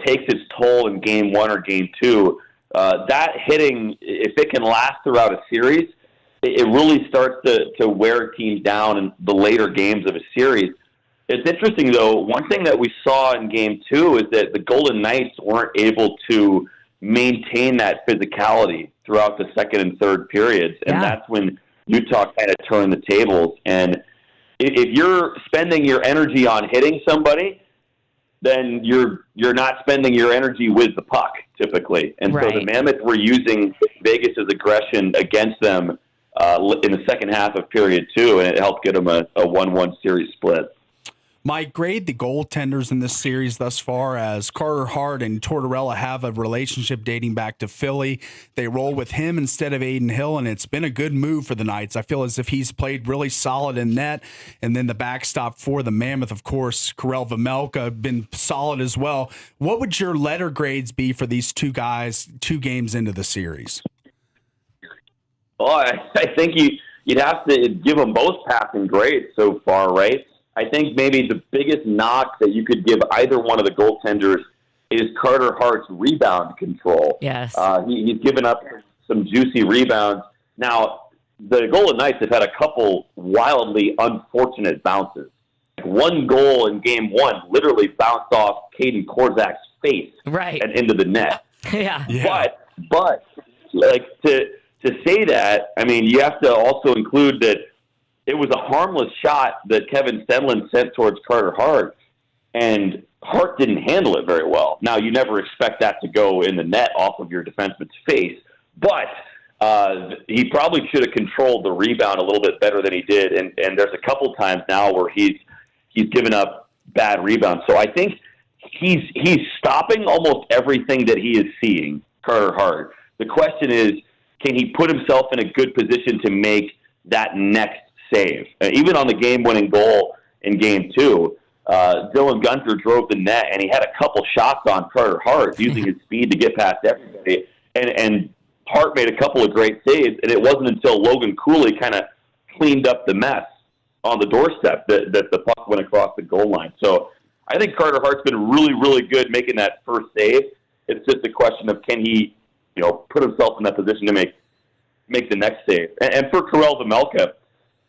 N: takes its toll in game one or game two. That hitting, if it can last throughout a series, it really starts to wear teams down in the later games of a series. It's interesting, though, one thing that we saw in Game 2 is that the Golden Knights weren't able to maintain that physicality throughout the second and third periods, and that's when Utah kind of turned the tables. And if you're spending your energy on hitting somebody, then you're not spending your energy with the puck, typically. And so the Mammoth were using Vegas' aggression against them in the second half of period 2, and it helped get them a 1-1 series split.
A: Mike, grade the goaltenders in this series thus far, as Carter Hart and Tortorella have a relationship dating back to Philly. They roll with him instead of Aiden Hill, and it's been a good move for the Knights. I feel as if he's played really solid in net. And then the backstop for the Mammoth, of course, Karel Vejmelka, been solid as well. What would your letter grades be for these two guys 2 games into the series?
N: Well, I think you'd have to give them both passing grades so far, right? I think maybe the biggest knock that you could give either one of the goaltenders is Carter Hart's rebound control.
B: Yes.
N: He's given up some juicy rebounds. Now, the Golden Knights have had a couple wildly unfortunate bounces. One goal in game one literally bounced off Caden Korzak's face and into the net.
B: Yeah.
N: But like to say that, I mean, you have to also include that it was a harmless shot that Kevin Stenlund sent towards Carter Hart, and Hart didn't handle it very well. Now, you never expect that to go in the net off of your defenseman's face, but he probably should have controlled the rebound a little bit better than he did, and there's a couple times now where he's given up bad rebounds. So I think he's stopping almost everything that he is seeing, Carter Hart. The question is, can he put himself in a good position to make that next save? Even on the game-winning goal in Game 2, Dylan Gunther drove the net, and he had a couple shots on Carter Hart using his speed to get past everybody. And Hart made a couple of great saves, and it wasn't until Logan Cooley kind of cleaned up the mess on the doorstep that the puck went across the goal line. So I think Carter Hart's been really, really good making that first save. It's just a question of can he, put himself in that position to make the next save. And for Karel Vejmelka,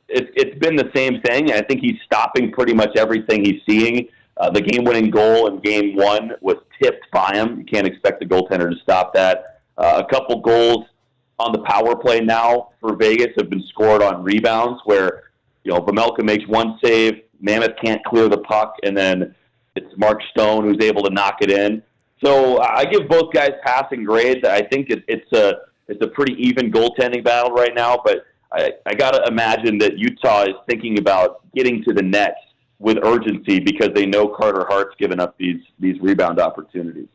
N: it's been the same thing. I think he's stopping pretty much everything he's seeing. The game-winning goal in Game 1 was tipped by him. You can't expect the goaltender to stop that. A couple goals on the power play now for Vegas have been scored on rebounds where, Vejmelka makes one save, Mammoth can't clear the puck, and then it's Mark Stone who's able to knock it in. So I give both guys passing grades. I think it's a pretty even goaltending battle right now, but I got to imagine that Utah is thinking about getting to the net with urgency because they know Carter Hart's given up these rebound opportunities.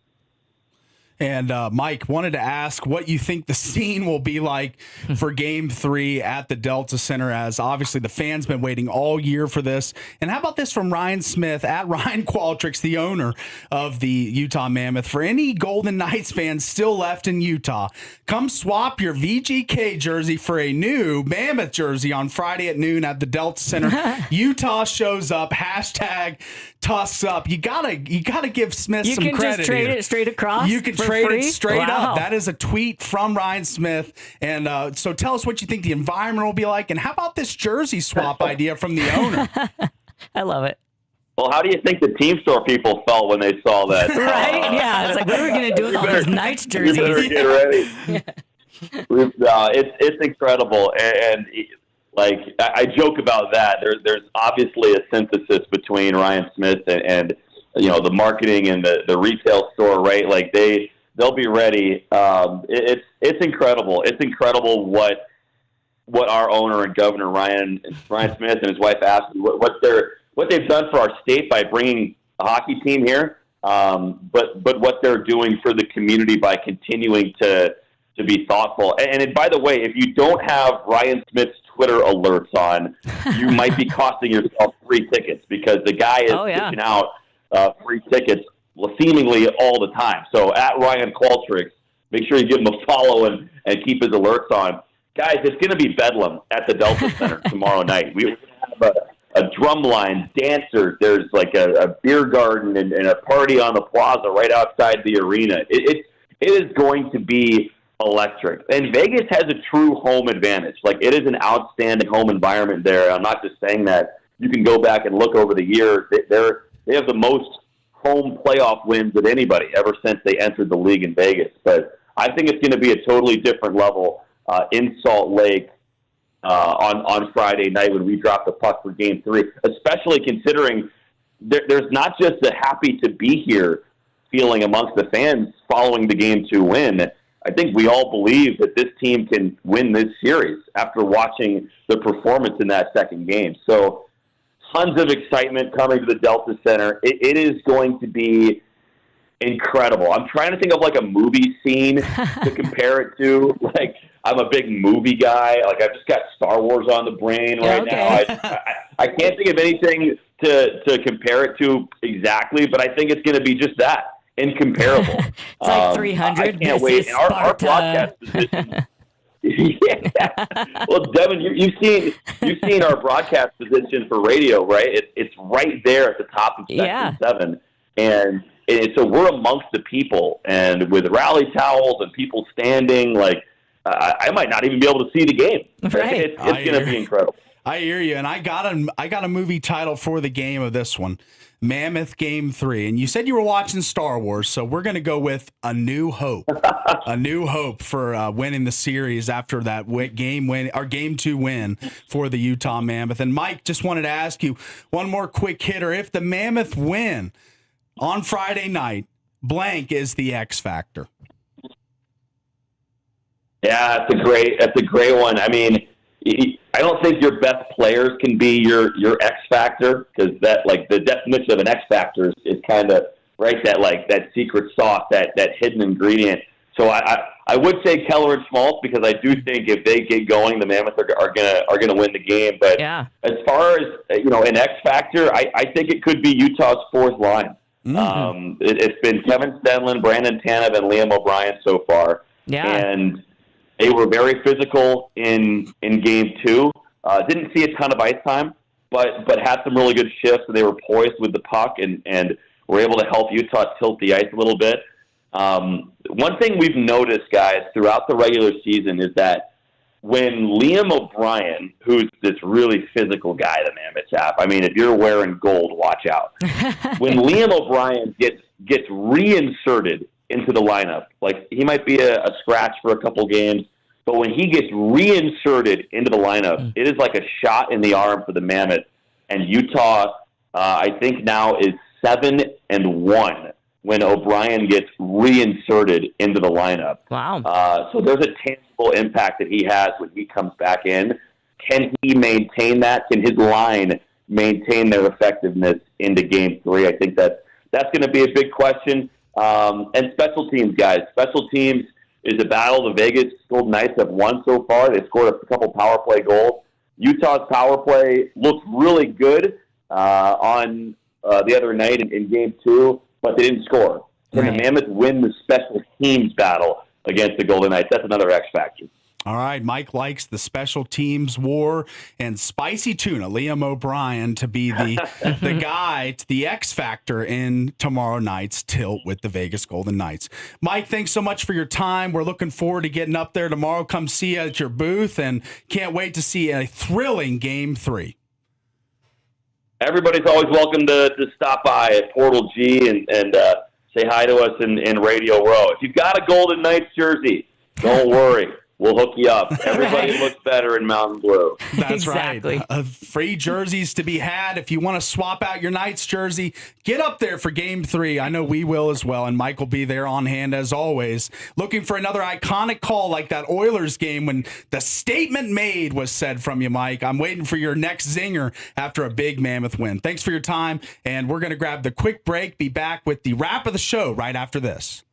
A: And Mike, wanted to ask what you think the scene will be like for Game 3 at the Delta Center, as obviously the fans been waiting all year for this. And how about this from Ryan Smith at Ryan Qualtrics, the owner of the Utah Mammoth? For any Golden Knights fans still left in Utah, come swap your VGK jersey for a new Mammoth jersey on Friday at noon at the Delta Center. Utah shows up. Hashtag Tusks up. You gotta give Smith some credit.
B: You can just trade it straight across.
A: You can trade it straight up. That is a tweet from Ryan Smith. And so tell us what you think the environment will be like. And how about this jersey swap idea from the owner?
B: I love it.
N: Well, how do you think the team store people felt when they saw that?
B: Right? Yeah. It's like, what are we going to do with all those Knights jerseys?
N: You better get ready. It's incredible. And like, I joke about that. There's obviously a synthesis between Ryan Smith and the marketing and the retail store, right? Like they'll be ready. It's incredible. It's incredible what our owner and governor Ryan Smith and his wife Ashley, what they've done for our state by bringing a hockey team here. But what they're doing for the community by continuing to be thoughtful. And by the way, if you don't have Ryan Smith's Twitter alerts on, you might be costing yourself free tickets because the guy is pushing out free tickets seemingly all the time. So at Ryan Qualtrics, make sure you give him a follow and keep his alerts on. Guys, it's going to be bedlam at the Delta Center tomorrow night. We're going to have a drum line, dancers. There's like a beer garden and a party on the plaza right outside the arena. It is going to be electric. And Vegas has a true home advantage. Like, it is an outstanding home environment there. I'm not just saying that. You can go back and look over the years. They have the most home playoff wins of anybody ever since they entered the league in Vegas. But I think it's going to be a totally different level in Salt Lake on Friday night when we drop the puck for Game 3, especially considering there's not just a happy to be here feeling amongst the fans following the Game 2 win. I think we all believe that this team can win this series after watching the performance in that second game. So tons of excitement coming to the Delta Center. It is going to be incredible. I'm trying to think of like a movie scene to compare it to. Like, I'm a big movie guy. Like, I've just got Star Wars on the brain right now. I can't think of anything to compare it to exactly, but I think it's going to be just that. Incomparable.
B: It's like 300.
N: I can't wait. And our broadcast position. Yeah. Well, Devin, you've seen our broadcast position for radio, right? It's right there at the top of Section 7, and so we're amongst the people, and with rally towels and people standing, like I might not even be able to see the game.
B: Right.
N: It's going to be incredible.
A: I hear you, and I got a movie title for the game of this one, Mammoth Game 3. And you said you were watching Star Wars, so we're going to go with A New Hope. A New Hope for winning the series after that Game 2 win for the Utah Mammoth. And Mike, just wanted to ask you one more quick hitter. If the Mammoth win on Friday night, blank is the X factor.
N: Yeah, that's a great one. I mean, I don't think your best players can be your X factor, because that, like, the definition of an X factor is kind of right, that secret sauce, that hidden ingredient. So I would say Keller and Schmaltz, because I do think if they get going, the Mammoths are gonna win the game. But as far as an X factor, I think it could be Utah's fourth line. Mm-hmm. It's been Kevin Stenlin, Brandon Tanev, and Liam O'Brien so far. Yeah. And they were very physical in Game 2. Didn't see a ton of ice time, but had some really good shifts, and they were poised with the puck and were able to help Utah tilt the ice a little bit. One thing we've noticed, guys, throughout the regular season is that when Liam O'Brien, who's this really physical guy the Mammoths have, I mean, if you're wearing gold, watch out. When Liam O'Brien gets reinserted into the lineup, like, he might be a scratch for a couple games, but when he gets reinserted into the lineup, it is like a shot in the arm for the Mammoth. And Utah, I think now is 7-1 when O'Brien gets reinserted into the lineup.
B: Wow.
N: So there's a tangible impact that he has when he comes back in. Can he maintain that? Can his line maintain their effectiveness into Game 3? I think that's going to be a big question. And special teams, guys. Special teams is a battle the Vegas Golden Knights have won so far. They scored a couple power play goals. Utah's power play looked really good on the other night in Game 2, but they didn't score. Can the Mammoths win the special teams battle against the Golden Knights? That's another X factor.
A: All right, Mike likes the special teams war and spicy tuna, Liam O'Brien, to be the guy, the X factor in tomorrow night's tilt with the Vegas Golden Knights. Mike, thanks so much for your time. We're looking forward to getting up there tomorrow. Come see you at your booth, and can't wait to see a thrilling Game 3.
N: Everybody's always welcome to stop by at Portal G and say hi to us in Radio Row. If you've got a Golden Knights jersey, don't worry. We'll hook you up. Everybody looks better in Mountain Blue.
A: That's
B: exactly
A: right. Free jerseys to be had. If you want to swap out your Knights jersey, get up there for Game 3. I know we will as well, and Mike will be there on hand as always. Looking for another iconic call like that Oilers game when the statement made was said from you, Mike. I'm waiting for your next zinger after a big Mammoth win. Thanks for your time, and we're going to grab the quick break, be back with the wrap of the show right after this.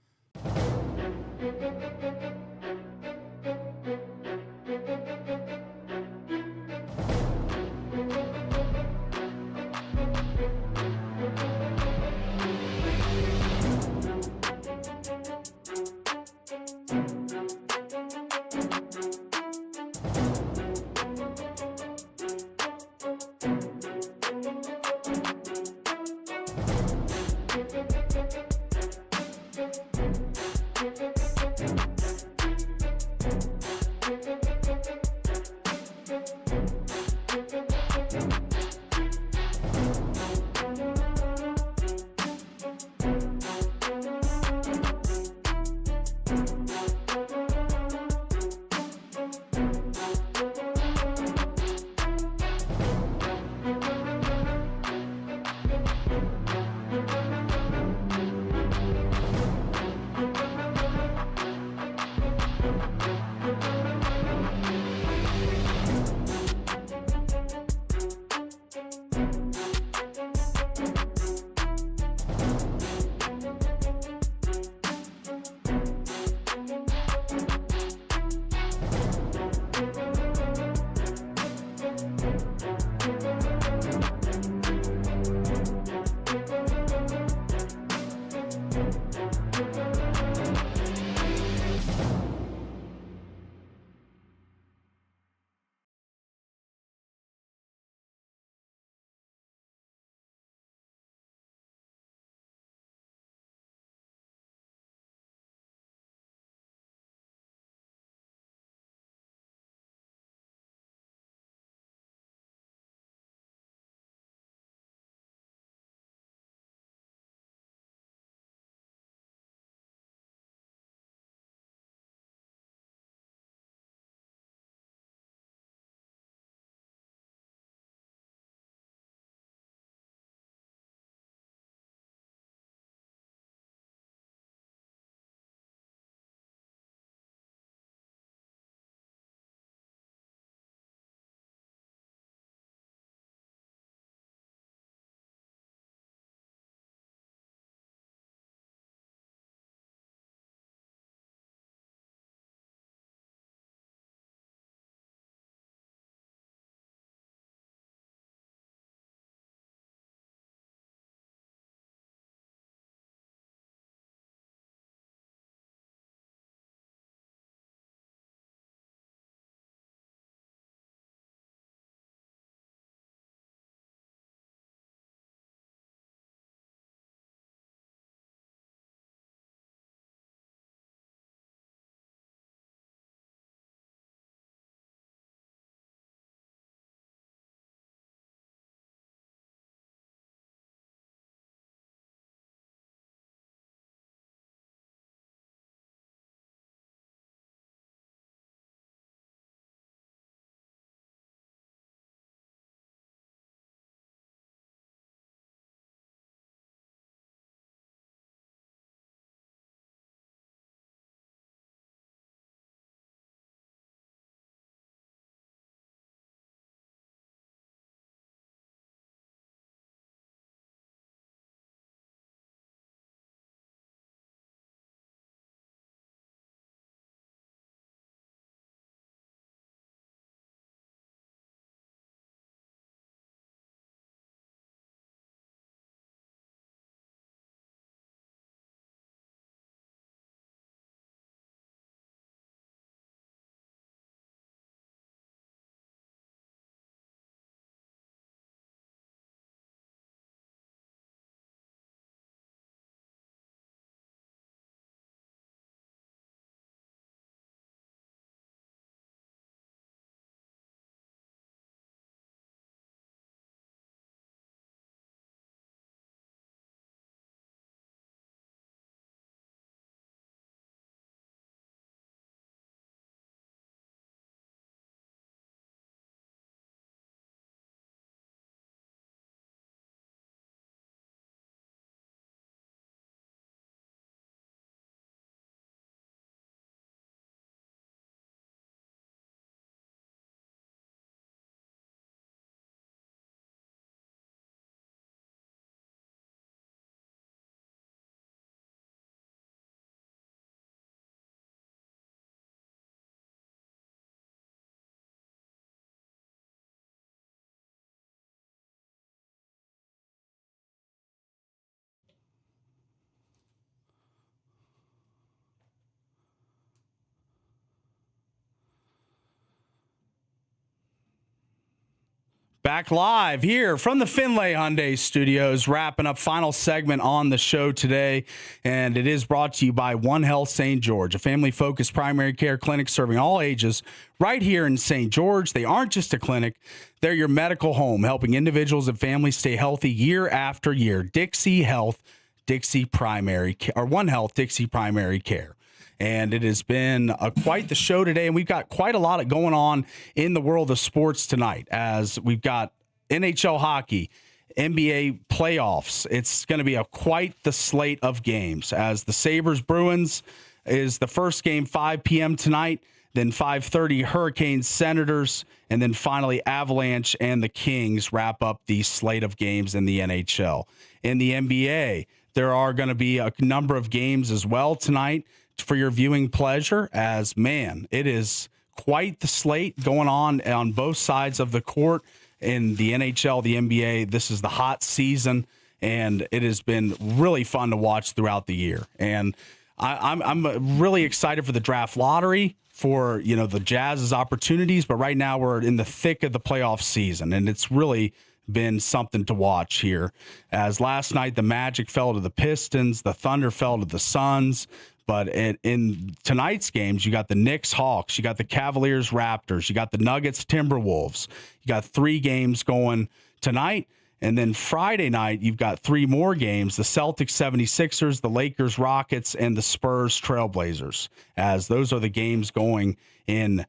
A: Back live here from the Finlay Hyundai Studios, wrapping up final segment on the show today. And it is brought to you by One Health St. George, a family-focused primary care clinic serving all ages right here in St. George. They aren't just a clinic. They're your medical home, helping individuals and families stay healthy year after year. Dixie Health, Dixie Primary Care, or One Health, Dixie Primary Care. And it has been quite the show today, and we've got quite a lot going on in the world of sports tonight, as we've got NHL hockey, NBA playoffs. It's going to be quite the slate of games, as the Sabres-Bruins is the first game, 5 p.m. tonight, then 5:30 Hurricanes-Senators, and then finally Avalanche and the Kings wrap up the slate of games in the NHL. In the NBA, there are going to be a number of games as well tonight for your viewing pleasure, as, man, it is quite the slate going on both sides of the court in the NHL, the NBA. This is the hot season, and it has been really fun to watch throughout the year. And I'm really excited for the draft lottery, for, you know, the Jazz's opportunities, but right now we're in the thick of the playoff season, and it's really been something to watch here. As last night the Magic fell to the Pistons, the Thunder fell to the Suns. But in tonight's games, you got the Knicks, Hawks, you got the Cavaliers, Raptors, you got the Nuggets, Timberwolves. You got 3 games going tonight. And then Friday night, you've got 3 more games, the Celtics, 76ers, the Lakers, Rockets, and the Spurs, Trailblazers, as those are the games going in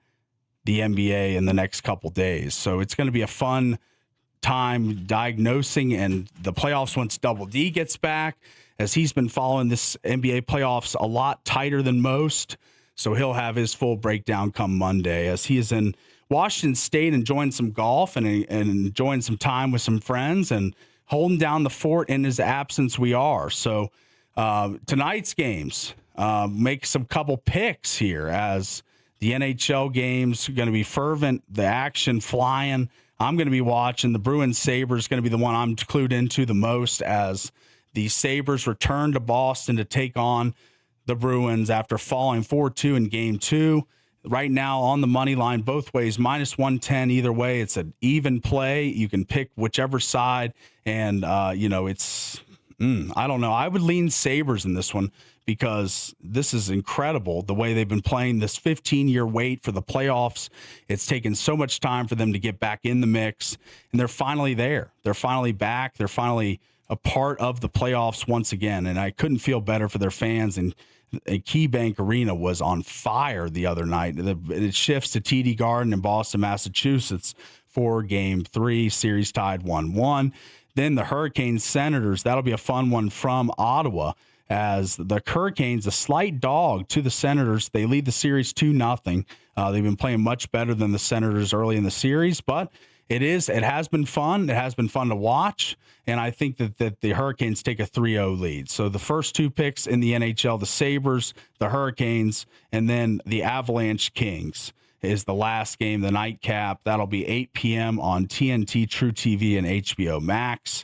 A: the NBA in the next couple days. So it's going to be a fun time diagnosing and the playoffs once Double D gets back, as he's been following this NBA playoffs a lot tighter than most. So he'll have his full breakdown come Monday, as he is in Washington State enjoying some golf and enjoying some time with some friends and holding down the fort in his absence. We are. So tonight's games, make some couple picks here, as the NHL games are going to be fervent, the action flying. I'm going to be watching the Bruins Sabres, going to be the one I'm clued into the most, as the Sabres return to Boston to take on the Bruins after falling 4-2 in Game 2. Right now on the money line, both ways, -110 either way. It's an even play. You can pick whichever side, and it's I don't know. I would lean Sabres in this one, because this is incredible the way they've been playing this 15-year wait for the playoffs. It's taken so much time for them to get back in the mix, and they're finally there. They're finally back. They're finally a part of the playoffs once again, and I couldn't feel better for their fans. And KeyBank Arena was on fire the other night. It shifts to TD Garden in Boston, Massachusetts for Game 3, series tied 1-1. Then the Hurricanes Senators, that'll be a fun one from Ottawa, as the Hurricanes, a slight dog to the Senators. They lead the series 2-0. They've been playing much better than the Senators early in the series, but it has been fun. It has been fun to watch, and I think that the Hurricanes take a 3-0 lead. So the first 2 picks in the NHL, the Sabres, the Hurricanes, and then the Avalanche Kings is the last game, the nightcap. That'll be 8 p.m. on TNT, True TV, and HBO Max.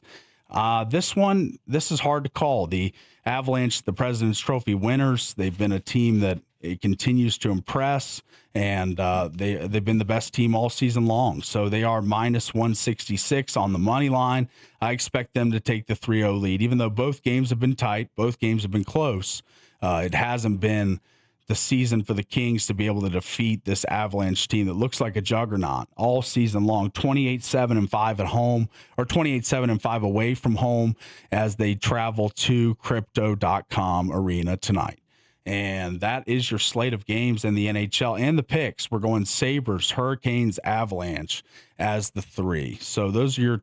A: This is hard to call. The Avalanche, the President's Trophy winners, they've been a team that it continues to impress, and they've been the best team all season long. So they are -166 on the money line. I expect them to take the 3-0 lead, even though both games have been tight, both games have been close. It hasn't been the season for the Kings to be able to defeat this Avalanche team that looks like a juggernaut all season long. 28-7-5 at home, or 28-7-5 away from home, as they travel to Crypto.com Arena tonight. And that is your slate of games in the NHL and the picks. We're going Sabres, Hurricanes, Avalanche as the 3. So those are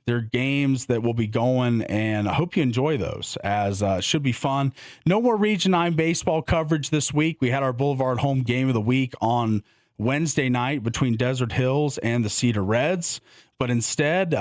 A: their games that will be going, and I hope you enjoy those, as should be fun. No more Region 9 baseball coverage this week. We had our Boulevard home game of the week on Wednesday night between Desert Hills and the Cedar Reds. But instead,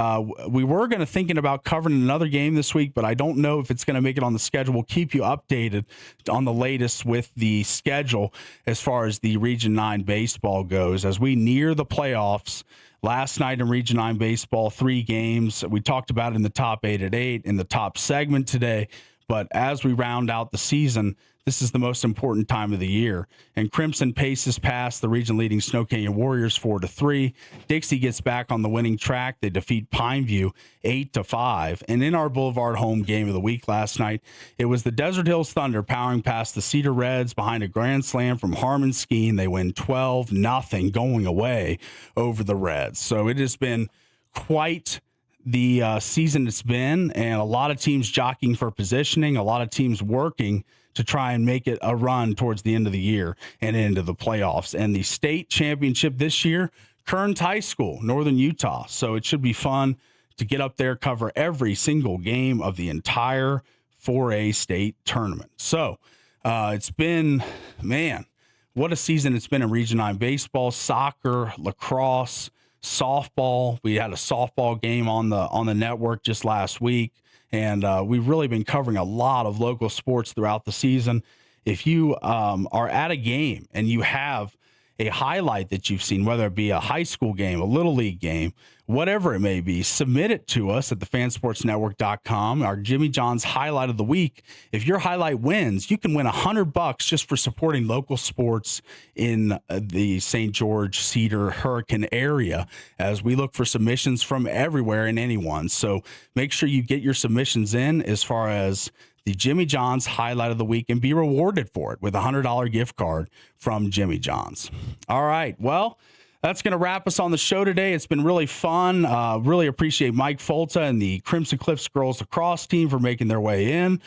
A: we were thinking about covering another game this week, but I don't know if it's going to make it on the schedule. We'll keep you updated on the latest with the schedule as far as the Region 9 baseball goes, as we near the playoffs. Last night in Region 9 baseball, 3 games. We talked about it in the top 8 at 8 in the top segment today. But as we round out the season, this is the most important time of the year. And Crimson paces past the region-leading Snow Canyon Warriors 4-3. Dixie gets back on the winning track. They defeat Pineview 8-5. And in our Boulevard home game of the week last night, it was the Desert Hills Thunder powering past the Cedar Reds behind a grand slam from Harmon Skeen. They win 12-0 going away over the Reds. So it has been quite the season it's been, and a lot of teams jockeying for positioning, a lot of teams working to try and make it a run towards the end of the year and into the playoffs. And the state championship this year, Kearns High School, Northern Utah. So it should be fun to get up there, cover every single game of the entire 4A state tournament. So it's been, man, what a season it's been in Region 9 baseball, soccer, lacrosse, softball. We had a softball game on the network just last week. And we've really been covering a lot of local sports throughout the season. If you are at a game and you have a highlight that you've seen, whether it be a high school game, a little league game, whatever it may be, submit it to us at thefansportsnetwork.com. Our Jimmy John's highlight of the week. If your highlight wins, you can win $100 just for supporting local sports in the St. George, Cedar, Hurricane area, as we look for submissions from everywhere and anyone. So make sure you get your submissions in as far as the Jimmy John's highlight of the week and be rewarded for it with a $100 gift card from Jimmy John's. All right. Well, that's going to wrap us on the show today. It's been really fun. Really appreciate Mike Folta and the Crimson Cliffs girls lacrosse team for making their way in.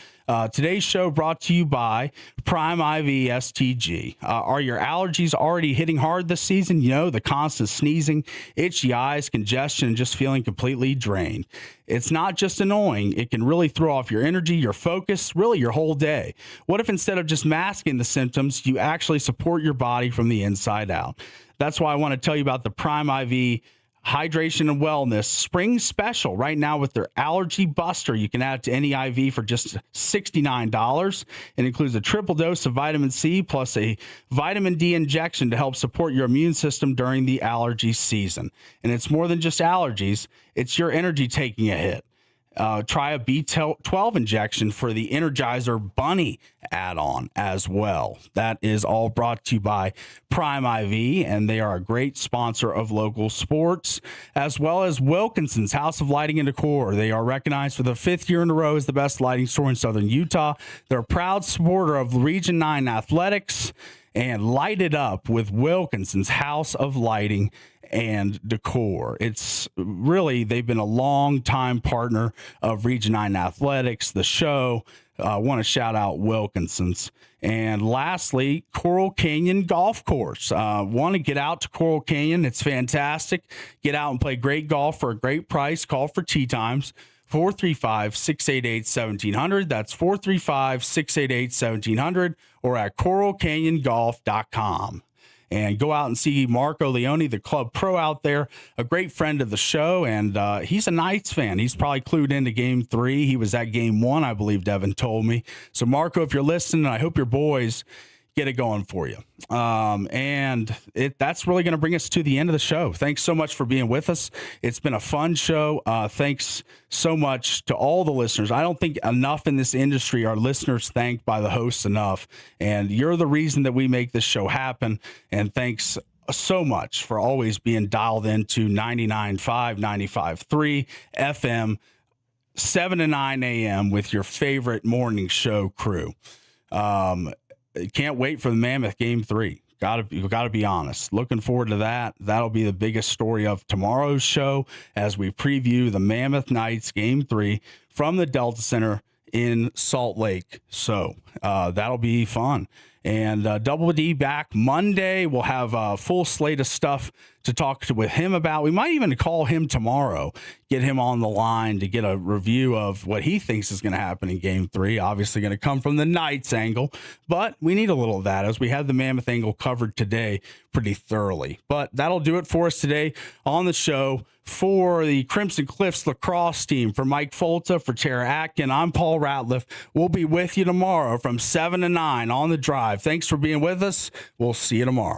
A: Today's show brought to you by Prime IV STG. Are your allergies already hitting hard this season? You know, the constant sneezing, itchy eyes, congestion, and just feeling completely drained. It's not just annoying. It can really throw off your energy, your focus, really your whole day. What if instead of just masking the symptoms, you actually support your body from the inside out? That's why I want to tell you about the Prime IV Hydration and Wellness Spring Special right now with their Allergy Buster. You can add it to any IV for just $69. It includes a triple dose of vitamin C plus a vitamin D injection to help support your immune system during the allergy season. And it's more than just allergies. It's your energy taking a hit. Try a B12 injection for the Energizer Bunny add-on as well. That is all brought to you by Prime IV, and they are a great sponsor of local sports, as well as Wilkinson's House of Lighting and Decor. They are recognized for the 5th year in a row as the best lighting store in Southern Utah. They're a proud supporter of Region 9 athletics, and light it up with Wilkinson's House of Lighting and Decor. It's really, they've been a long time partner of Region 9 Athletics, the show. I want to shout out Wilkinson's. And lastly, Coral Canyon Golf Course. Want to get out to Coral Canyon? It's fantastic. Get out and play great golf for a great price. Call for tee times. 435-688-1700. That's 435-688-1700 or at coralcanyongolf.com. And go out and see Marco Leone, the club pro out there, a great friend of the show. And he's a Knights fan. He's probably clued into Game 3. He was at Game 1, I believe Devin told me. So, Marco, if you're listening, I hope your boys get it going for you. That's really going to bring us to the end of the show. Thanks so much for being with us. It's been a fun show. Thanks so much to all the listeners. I don't think enough in this industry are listeners thanked by the hosts enough. And you're the reason that we make this show happen. And thanks so much for always being dialed into 99.5, 95.3 FM, 7 to 9 a.m. with your favorite morning show crew. Can't wait for the Mammoth Game 3. Gotta be honest. Looking forward to that. That'll be the biggest story of tomorrow's show as we preview the Mammoth Knights Game 3 from the Delta Center in Salt Lake. So that'll be fun. And Double D back Monday. We'll have a full slate of stuff to talk with him about. We might even call him tomorrow, get him on the line to get a review of what he thinks is going to happen in Game 3. Obviously going to come from the Knights angle, but we need a little of that as we had the Mammoth angle covered today pretty thoroughly. But that'll do it for us today on the show. For the Crimson Cliffs lacrosse team, for Mike Folta, for Tara Atkin, I'm Paul Ratliff. We'll be with you tomorrow from 7 to 9 on The Drive. Thanks for being with us. We'll see you tomorrow.